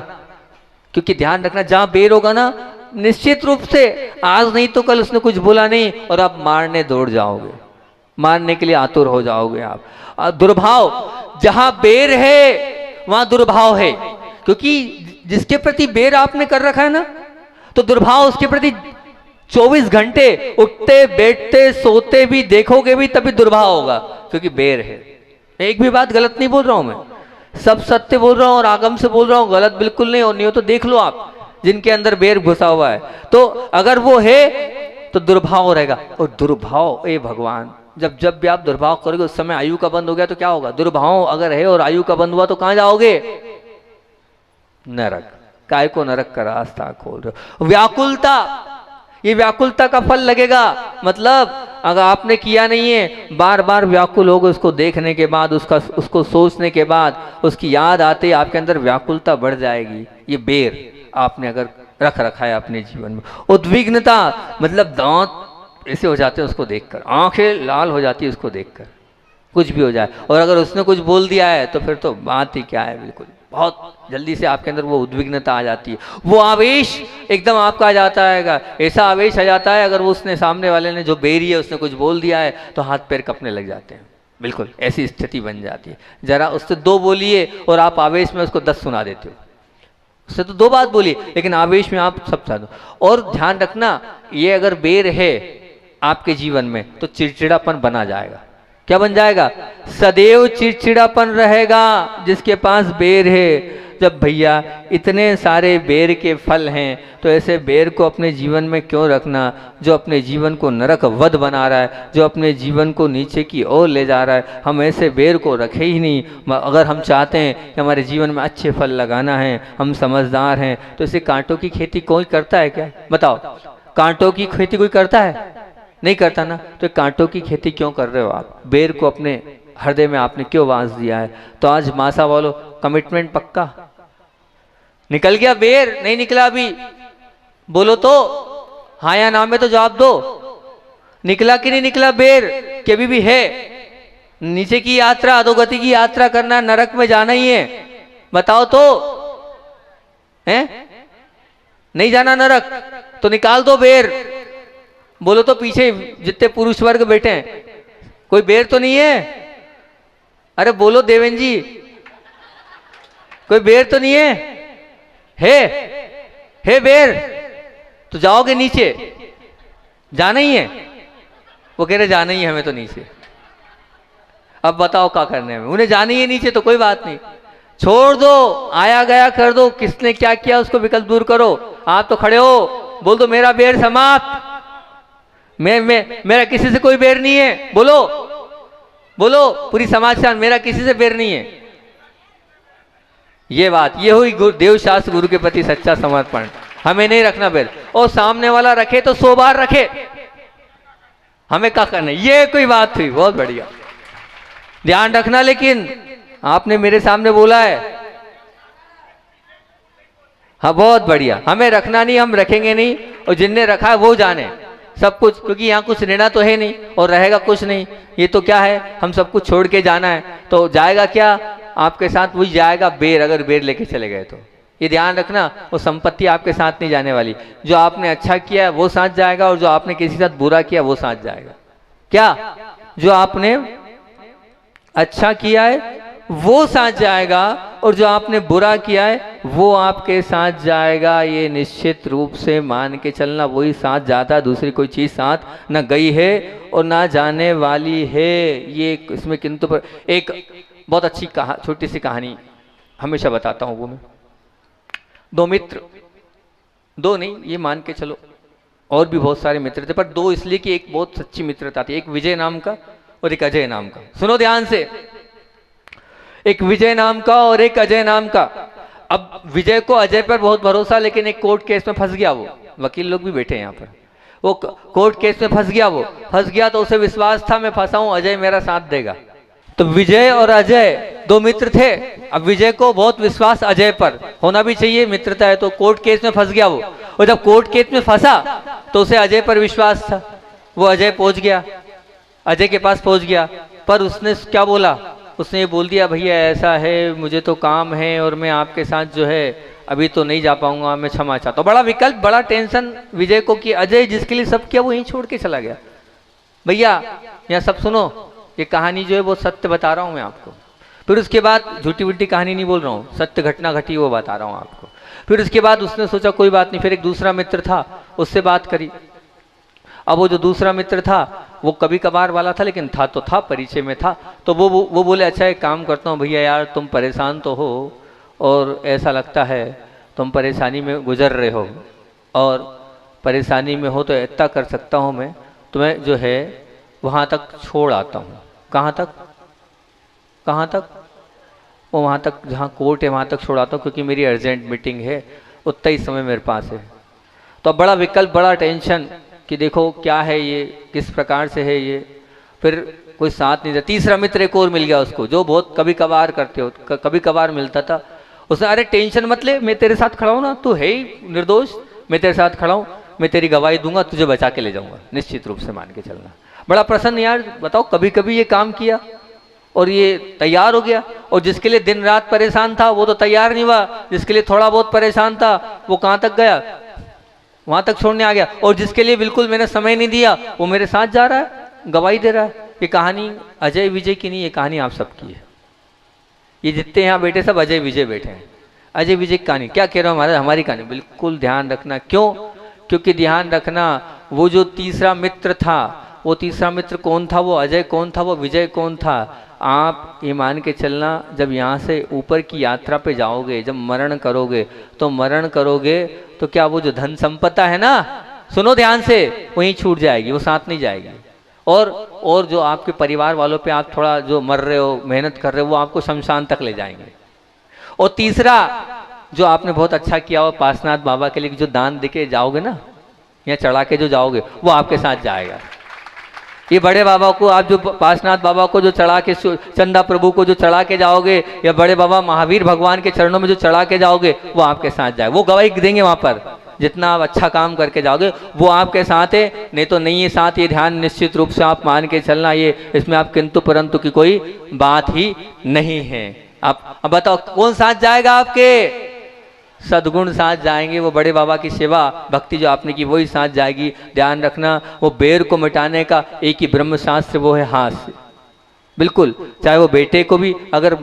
A: क्योंकि ध्यान रखना, जहां बेर होगा ना, निश्चित रूप से आज नहीं तो कल उसने कुछ बोला नहीं और आप मारने दौड़ जाओगे, मारने के लिए आतुर हो जाओगे आप। दुर्भाव, जहां बेर है वहां दुर्भाव है, क्योंकि जिसके प्रति बेर आपने कर रखा है ना, तो दुर्भाव उसके प्रति 24 घंटे उठते बैठते सोते भी, देखोगे भी, तभी दुर्भाव होगा, क्योंकि बेर है। एक भी बात गलत नहीं बोल रहा हूं मैं, सब सत्य बोल रहा हूं और आगम से बोल रहा हूं, गलत बिल्कुल नहीं। और नहीं हो तो देख लो आप, जिनके अंदर बेर घुसा हुआ है, तो अगर वो है तो दुर्भाव रहेगा। और दुर्भाव, ए भगवान, जब भी आप दुर्भाव करोगे उस समय आयु का बंद हो गया तो क्या होगा? दुर्भाव अगर है और आयु का बंद हुआ तो कहां जाओगे? नरक। काय को नरक का रास्ता खोल रहे हो? व्याकुलता, ये व्याकुलता का फल लगेगा। मतलब अगर आपने किया नहीं है, बार बार व्याकुल होगे उसको देखने के बाद, उसको सोचने के बाद, उसकी याद आते आपके अंदर व्याकुलता बढ़ जाएगी। ये बेर आपने अगर रख रखा है अपने जीवन में। उद्विग्नता, मतलब दांत ऐसे हो जाते हैं उसको देखकर, आंखें लाल हो जाती है उसको देखकर, कुछ भी हो जाए। और अगर उसने कुछ बोल दिया है तो फिर तो बात ही क्या है, बिल्कुल बहुत जल्दी से आपके अंदर वो उद्विग्नता आ जाती है, वो आवेश एकदम आपका आ जाता है। ऐसा आवेश आ जाता है, अगर वो उसने सामने वाले ने जो बेरी है उसने कुछ बोल दिया है तो हाथ पैर कपने लग जाते हैं, बिल्कुल ऐसी स्थिति बन जाती है। जरा उससे 2 बोलिए और आप आवेश में उसको 10 सुना देते हो। उससे तो 2 बात बोली, लेकिन आवेश में आप सब सुना दो। और ध्यान रखना, ये अगर बेर है आपके जीवन में तो चिड़चिड़ापन बना जाएगा। क्या बन जाएगा? सदैव चिड़चिड़ापन रहेगा जिसके पास बेर है। जब भैया इतने सारे बेर के फल हैं तो ऐसे बेर को अपने जीवन में क्यों रखना, जो अपने जीवन को नरक वध बना रहा है, जो अपने जीवन को नीचे की ओर ले जा रहा है। हम ऐसे बेर को रखे ही नहीं। अगर हम चाहते हैं कि हमारे जीवन में अच्छे फल लगाना है, हम समझदार हैं, तो इसे कांटों की खेती कोई करता है क्या? बताओ, कांटों की खेती कोई करता है? नहीं करता ना। तो कांटों की खेती क्यों कर रहे हो आप? बेर को अपने हृदय में आपने क्यों वास दिया है। तो आज मासा वालों कमिटमेंट पक्का। निकल गया बेर, नहीं निकला अभी, बोलो तो हाँ या ना में तो जवाब दो। निकला कि नहीं निकला बेर, कि अभी भी है। नीचे की यात्रा, अधोगति की यात्रा करना, नरक में जाना ही है, बताओ तो है। नहीं जाना नरक तो निकाल दो बेर। बोलो तो पीछे जितने पुरुष वर्ग बैठे हैं, कोई बेर तो नहीं है। अरे बोलो देवेंद्र जी, कोई बेर तो नहीं है? है बेर तो जाओगे नीचे, जाना ही है। वो कह रहे जाना ही है हमें तो नीचे। अब बताओ क्या करने में, उन्हें जाना ही है नीचे तो कोई बात नहीं, छोड़ दो, आया गया कर दो, किसने क्या किया उसको विकल्प दूर करो। आप तो खड़े हो, बोल दो मेरा बेर समाप्त, मेरा किसी से कोई बेर नहीं है। बोलो बोलो पूरी समाज से, मेरा किसी से बेर नहीं है। ये बात, ये हुई देव शास्त्र गुरु के प्रति सच्चा समर्पण। हमें नहीं रखना बेर, और सामने वाला रखे तो 100 बार रखे, हमें क्या करना। ये कोई बात हुई, बहुत बढ़िया, ध्यान रखना। लेकिन आपने मेरे सामने बोला है, हाँ बहुत बढ़िया, हमें रखना नहीं, हम रखेंगे नहीं, और जिनने रखा है वो जाने सब कुछ, क्योंकि यहाँ कुछ रहना तो है नहीं और रहेगा कुछ नहीं। ये तो क्या है, हम सब कुछ छोड़ के जाना है, तो जाएगा क्या आपके साथ, वही जाएगा बेर, अगर बेर लेके चले गए तो। ये ध्यान रखना, वो संपत्ति आपके साथ नहीं जाने वाली। जो आपने अच्छा किया है वो साथ जाएगा, और जो आपने किसी के साथ बुरा किया वो साथ जाएगा। क्या, जो आपने अच्छा किया है वो साथ जाएगा, और जो आपने बुरा किया है वो आपके साथ जाएगा। ये निश्चित रूप से मान के चलना, वही साथ जाता है, दूसरी कोई चीज साथ न गई है और ना जाने वाली है। ये इसमें किंतु पर एक बहुत अच्छी छोटी सी कहानी हमेशा बताता हूँ। वो मैं, दो मित्र, दो नहीं ये मान के चलो और भी बहुत सारे मित्र थे, पर दो इसलिए कि एक बहुत सच्ची मित्रता थी, एक विजय नाम का और एक अजय नाम का। सुनो ध्यान से, एक विजय नाम का और एक अजय नाम का। अब विजय को अजय पर बहुत भरोसा, लेकिन एक कोर्ट केस में फंस गया। वो वकील लोग भी बैठे हैं यहाँ पर, वो कोर्ट केस में फंस गया। वो फंस गया तो उसे विश्वास था मैं फंसा हूं, अजय मेरा साथ देगा। तो विजय और अजय दो मित्र थे। अब विजय को बहुत विश्वास अजय पर, होना भी चाहिए, मित्रता है। तो कोर्ट केस में फंस गया वो, और जब कोर्ट केस में फंसा तो उसे अजय पर विश्वास था। वो अजय पहुंच गया, अजय के पास पहुंच गया, पर उसने क्या बोला, उसने ये बोल दिया भैया ऐसा है, मुझे तो काम है और मैं आपके साथ जो है अभी तो नहीं जा पाऊंगा, मैं क्षमा चाहता हूँ। बड़ा विकल्प, बड़ा टेंशन विजय को कि अजय जिसके लिए सब किया वो यहीं छोड़ के चला गया। भैया यहाँ सब सुनो, ये कहानी जो है वो सत्य बता रहा हूँ मैं आपको। फिर उसके बाद झूठी वूठी कहानी नहीं बोल रहा हूँ, सत्य घटना घटी वो बता रहा हूँ आपको। फिर उसके बाद उसने सोचा कोई बात नहीं, फिर एक दूसरा मित्र था, उससे बात करी। अब वो जो दूसरा मित्र था वो कभी कभार वाला था, लेकिन था तो था, परिचय में था। तो वो बोले अच्छा एक काम करता हूँ भैया, यार तुम परेशान तो हो और ऐसा लगता है तुम परेशानी में गुजर रहे हो, और परेशानी में हो तो इतना कर सकता हूँ मैं तुम्हें जो है वहाँ तक छोड़ आता हूँ। कहाँ तक, कहाँ तक? वो वहाँ तक जहाँ कोर्ट है वहाँ तक छोड़ आता हूँ, क्योंकि मेरी अर्जेंट मीटिंग है, उतना ही समय मेरे पास है। तो अब बड़ा विकल्प, बड़ा टेंशन कि देखो क्या है ये, किस प्रकार से है ये। फिर कोई साथ नहीं था। तीसरा मित्र एक और मिल गया उसको, जो बहुत कभी कभार करते हो, कभी कभार मिलता था। उसने अरे टेंशन मत ले, मैं तेरे साथ खड़ा हूँ ना, तू है ही निर्दोष, मैं तेरे साथ खड़ा हूँ, मैं तेरी गवाही दूंगा, तुझे बचा के ले जाऊंगा, निश्चित रूप से मान के चलना। बड़ा प्रसन्न यार, बताओ कभी कभी ये काम किया और ये तैयार हो गया। और जिसके लिए दिन रात परेशान था वो तो तैयार नहीं हुआ, जिसके लिए थोड़ा बहुत परेशान था वो कहाँ तक गया, वहां तक छोड़ने आ गया। और जिसके लिए बिल्कुल मैंने समय नहीं दिया वो मेरे साथ जा रहा है, गवाही दे रहा है। ये कहानी अजय विजय की नहीं, ये कहानी आप सबकी है। ये जितने यहाँ बैठे सब अजय विजय बैठे हैं, अजय विजय की कहानी। क्या कह रहा हूँ, हमारी कहानी। बिल्कुल ध्यान रखना, क्यों? क्योंकि ध्यान रखना, वो जो तीसरा मित्र था, वो तीसरा मित्र कौन था, वो अजय कौन था, वो विजय कौन था। आप ये मान के चलना, जब यहाँ से ऊपर की यात्रा पे जाओगे, जब मरण करोगे, तो मरण करोगे तो क्या वो जो धन संपदा है ना, सुनो ध्यान से, वहीं छूट जाएगी, वो साथ नहीं जाएगी। और जो आपके परिवार वालों पे आप थोड़ा जो मर रहे हो, मेहनत कर रहे हो, वो आपको शमशान तक ले जाएंगे। और तीसरा जो आपने बहुत अच्छा किया हो, पासनाथ बाबा के लिए जो दान देके जाओगे ना, या चढ़ा के जो जाओगे, वो आपके साथ जाएगा। ये बड़े बाबा को आप जो पार्श्वनाथ बाबा को जो चढ़ा के, चंदा प्रभु को जो चढ़ा के जाओगे, या बड़े बाबा महावीर भगवान के चरणों में जो चढ़ा के जाओगे, वो आपके साथ जाए, वो गवाही देंगे वहाँ पर। जितना आप अच्छा काम करके जाओगे वो आपके साथ है, नहीं तो नहीं है साथ। ये ध्यान निश्चित रूप से आप मान के चलना, ये इसमें आप किंतु परंतु की कोई बात ही नहीं है। आप अब बताओ कौन साथ जाएगा आपके? सद्गुण साथ जाएंगे, वो बड़े बाबा की सेवा भक्ति जो आपने की वही साथ जाएगी। ध्यान रखना, वो बेर को मिटाने का एक ही ब्रह्म शास्त्र, वो है हास्य। बिल्कुल, चाहे वो बेटे को भी अगर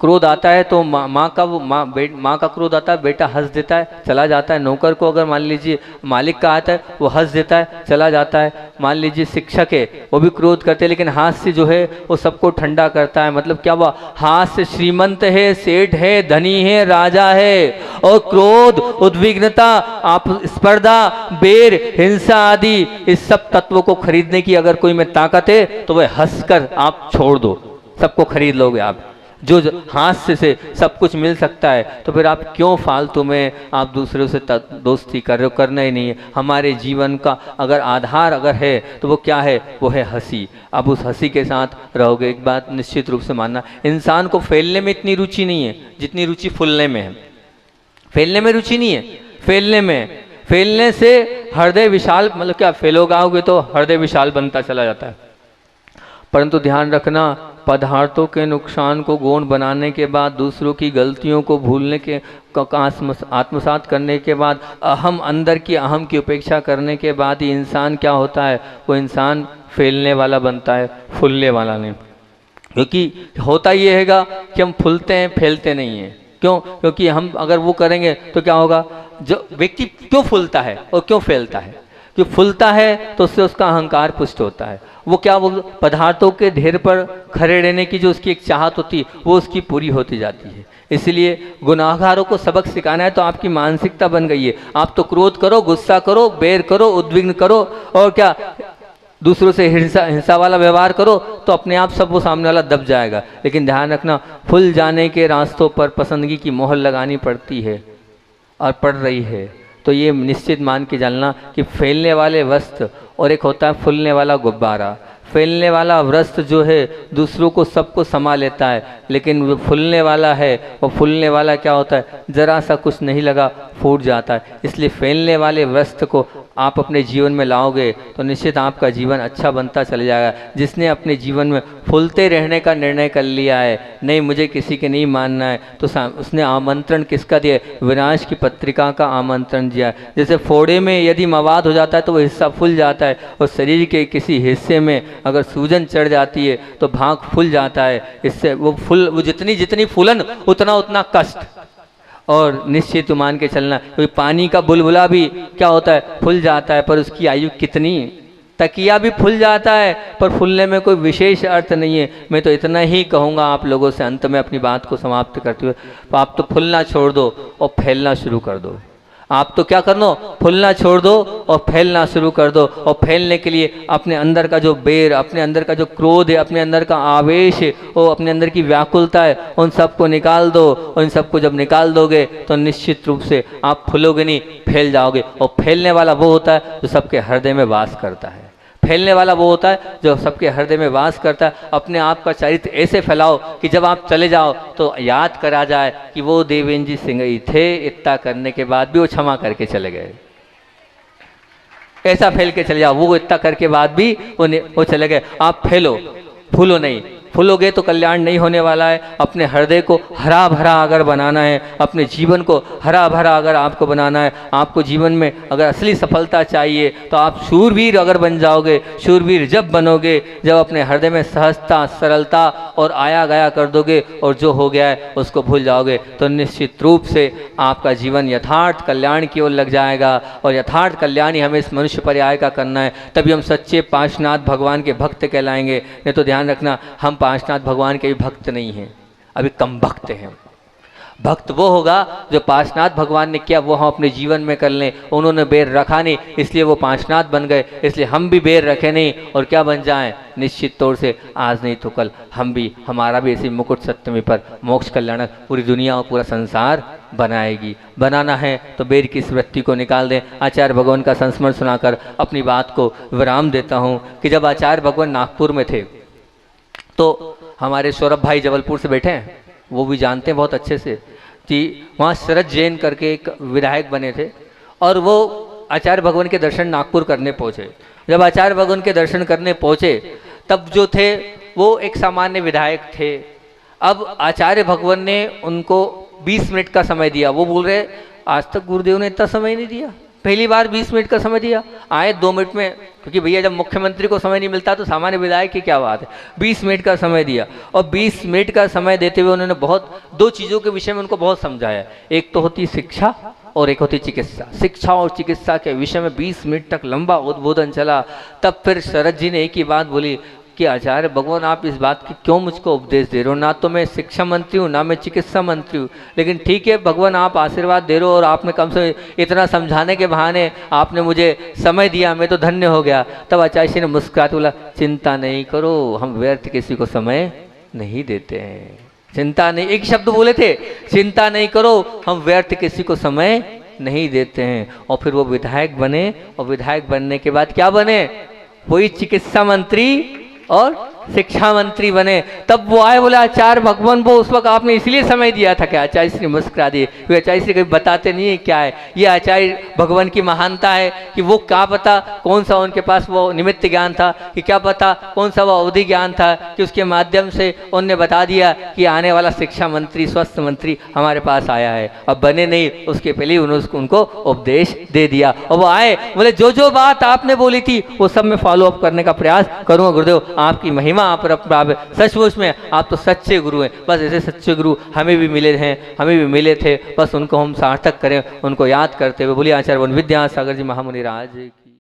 A: क्रोध आता है तो माँ का क्रोध आता है, बेटा हंस देता है चला जाता है। नौकर को अगर मान लीजिए मालिक का आता है, वो हंस देता है चला जाता है। मान लीजिए शिक्षक है, वो भी क्रोध करते हैं, लेकिन हास्य जो है वो सबको ठंडा करता है। मतलब क्या हुआ? हास्य श्रीमंत है, सेठ है, धनी है, राजा है। और क्रोध, उद्विग्नता, आप स्पर्धा, बेर, हिंसा आदि इस सब तत्वों को खरीदने की अगर कोई में ताकत है तो वह हंसकर आप छोड़ दो, सबको खरीद लोगे आप। जो हास्य से सब कुछ मिल सकता है, तो फिर आप क्यों फालतू में आप दूसरों से दोस्ती कर रहे हो? करना ही नहीं है। हमारे जीवन का अगर आधार अगर है तो वो क्या है? वो है हंसी। अब उस हंसी के साथ रहोगे। एक बात निश्चित रूप से मानना, इंसान को फैलने में इतनी रुचि नहीं है जितनी रुचि फूलने में है। फैलने में रुचि नहीं है, फैलने में। फैलने से हृदय विशाल, मतलब क्या फैलोगे तो हृदय विशाल बनता चला जाता है। परंतु ध्यान रखना, पदार्थों के नुकसान को गौण बनाने के बाद, दूसरों की गलतियों को भूलने के आत्मसात करने के बाद, अहम अंदर की अहम की उपेक्षा करने के बाद ही इंसान क्या होता है? वो इंसान फैलने वाला बनता है, फूलने वाला नहीं। क्योंकि होता ये हैगा कि हम फूलते हैं, फैलते नहीं हैं। क्यों? क्योंकि हम अगर वो करेंगे तो क्या होगा? जो व्यक्ति क्यों फूलता है और क्यों फैलता है? जो फूलता है तो उससे उसका अहंकार पुष्ट होता है। वो क्या, वो पदार्थों के ढेर पर खड़े रहने की जो उसकी एक चाहत होती है वो उसकी पूरी होती जाती है। इसलिए गुनाहगारों को सबक सिखाना है तो आपकी मानसिकता बन गई है। आप तो क्रोध करो, गुस्सा करो, बैर करो, उद्विग्न करो, और क्या दूसरों से हिंसा वाला व्यवहार करो, तो अपने आप सब वो सामने वाला दब जाएगा। लेकिन ध्यान रखना, फूल जाने के रास्तों पर पसंदगी की मोहर लगानी पड़ती है और पड़ रही है। तो ये निश्चित मान के चलना कि फैलने वाले वस्त्र और एक होता है फूलने वाला गुब्बारा। फैलने वाला वस्त्र जो है दूसरों को सबको समा लेता है, लेकिन वो फूलने वाला है, वो फूलने वाला क्या होता है? जरा सा कुछ नहीं लगा फूट जाता है। इसलिए फैलने वाले वस्त्र को आप अपने जीवन में लाओगे तो निश्चित आपका जीवन अच्छा बनता चला जाएगा। जिसने अपने जीवन में फूलते रहने का निर्णय कर लिया है, नहीं मुझे किसी के नहीं मानना है, तो उसने आमंत्रण किसका दिया? विनाश की पत्रिका का आमंत्रण दिया। जैसे फोड़े में यदि मवाद हो जाता है तो वो हिस्सा फूल जाता है, और शरीर के किसी हिस्से में अगर सूजन चढ़ जाती है तो भाग फूल जाता है। इससे वो जितनी फूलन उतना कष्ट। और निश्चित मान के चलना, क्योंकि पानी का बुलबुला भी क्या होता है? फूल जाता है, पर उसकी आयु कितनी? तकिया भी फूल जाता है, पर फूलने में कोई विशेष अर्थ नहीं है। मैं तो इतना ही कहूँगा आप लोगों से अंत में अपनी बात को समाप्त करते हुए, तो आप तो फूलना छोड़ दो और फैलना शुरू कर दो। आप तो क्या करना? फूलना छोड़ दो और फैलना शुरू कर दो। और फैलने के लिए अपने अंदर का जो बेर, अपने अंदर का जो क्रोध है, अपने अंदर का आवेश है, वो अपने अंदर की व्याकुलता है, उन सबको निकाल दो। और इन सबको जब निकाल दोगे तो निश्चित रूप से आप फूलोगे नहीं, फैल जाओगे। और फैलने वाला वो होता है जो सबके हृदय में वास करता है। फैलने वाला वो होता है जो सबके हृदय में वास करता है। अपने आप का चरित्र ऐसे फैलाओ कि जब आप चले जाओ तो याद करा जाए कि वो देवेंद्र जी सिंह ही थे, इतना करने के बाद भी वो क्षमा करके चले गए। ऐसा फैल के चले जाओ, वो इतना करके बाद भी वो चले गए। आप फैलो, फूलो नहीं। फूलोगे तो कल्याण नहीं होने वाला है। अपने हृदय को हरा भरा अगर बनाना है, अपने जीवन को हरा भरा अगर आपको बनाना है, आपको जीवन में अगर असली सफलता चाहिए तो आप शूरवीर अगर बन जाओगे। शूरवीर जब बनोगे जब अपने हृदय में सहजता, सरलता और आया गया कर दोगे, और जो हो गया है उसको भूल जाओगे, तो निश्चित रूप से आपका जीवन यथार्थ कल्याण की ओर लग जाएगा। और यथार्थ कल्याण ही हमें इस मनुष्य पर्याय का करना है, तभी हम सच्चे पार्श्वनाथ भगवान के भक्त कहलाएंगे। नहीं तो ध्यान रखना, हम पार्श्वनाथ भगवान के भी भक्त नहीं हैं, अभी कम भक्त हैं। भक्त वो होगा जो पार्श्वनाथ भगवान ने किया वो हम अपने जीवन में कर लें। उन्होंने बेर रखा नहीं इसलिए वो पार्श्वनाथ बन गए, इसलिए हम भी बेर रखें नहीं और क्या बन जाएं, निश्चित तौर से आज नहीं तो कल हम भी, हमारा भी ऐसी मुकुट सप्तमी पर मोक्ष कल्याणक पूरी दुनिया और पूरा संसार बनाएगी। बनाना है तो बेर की इस वृत्ति को निकाल दें। आचार्य भगवान का संस्मरण सुनाकर अपनी बात को विराम देता हूँ कि जब आचार्य भगवान नागपुर में थे तो हमारे सौरभ भाई जबलपुर से बैठे हैं, वो भी जानते हैं बहुत अच्छे से कि वहाँ शरद जैन करके एक विधायक बने थे और वो आचार्य भगवान के दर्शन नागपुर करने पहुँचे। जब आचार्य भगवान के दर्शन करने पहुँचे तब जो थे वो एक सामान्य विधायक थे। अब आचार्य भगवान ने उनको 20 मिनट का समय दिया। वो बोल रहे आज तक गुरुदेव ने इतना समय नहीं दिया, पहली बार 20 मिनट का समय दिया, आए 2 मिनट में, क्योंकि भैया जब मुख्यमंत्री को समय नहीं मिलता तो सामान्य विधायक की क्या बात है। 20 मिनट का समय दिया और 20 मिनट का समय देते हुए उन्होंने बहुत 2 चीज़ों के विषय में उनको बहुत समझाया। एक तो होती शिक्षा और एक होती चिकित्सा। शिक्षा और चिकित्सा के विषय में 20 मिनट तक लंबा उद्बोधन चला। तब फिर शरद जी ने एक ही बात बोली कि आचार्य भगवान आप इस बात की क्यों मुझको उपदेश दे रहे हो, ना तो मैं शिक्षा मंत्री हूँ ना मैं चिकित्सा मंत्री हूँ, लेकिन ठीक है भगवान आप आशीर्वाद दे रहे हो और आपने कम से इतना समझाने के बहाने आपने मुझे समय दिया, मैं तो धन्य हो गया। तब आचार्य जी ने मुस्कुराते बोला चिंता नहीं करो, हम व्यर्थ किसी को समय नहीं देते हैं। चिंता नहीं, एक शब्द बोले थे, चिंता नहीं करो हम व्यर्थ किसी को समय नहीं देते हैं। और फिर वो विधायक बने और विधायक बनने के बाद क्या बने, वही चिकित्सा मंत्री और शिक्षा मंत्री बने। तब वो आए बोले आचार्य भगवान वो उस वक्त आपने इसलिए समय दिया था क्या। आचार्य श्री मुस्कुरा दिए, वे आचार्य श्री कभी बताते नहीं है क्या है ये आचार्य भगवान की महानता है कि वो क्या पता कौन सा उनके पास वो निमित्त ज्ञान था, कि क्या पता कौन सा वो अवधि ज्ञान था कि उसके माध्यम से उनने बता दिया कि आने वाला शिक्षा मंत्री स्वास्थ्य मंत्री हमारे पास आया है। अब बने नहीं उसके पहले ही उन्होंने उनको उपदेश दे दिया और वो आए बोले जो जो बात आपने बोली थी वो सब मैं फॉलो अप करने का प्रयास करूँगा गुरुदेव, आपकी महिमा आप पर सचमुच में आप तो सच्चे गुरु हैं। बस ऐसे सच्चे गुरु हमें भी मिले हैं, हमें भी मिले थे, बस उनको हम सार्थक करें, उनको याद करते हुए बोलिए आचार्य विद्यासागर जी महामुनि राज।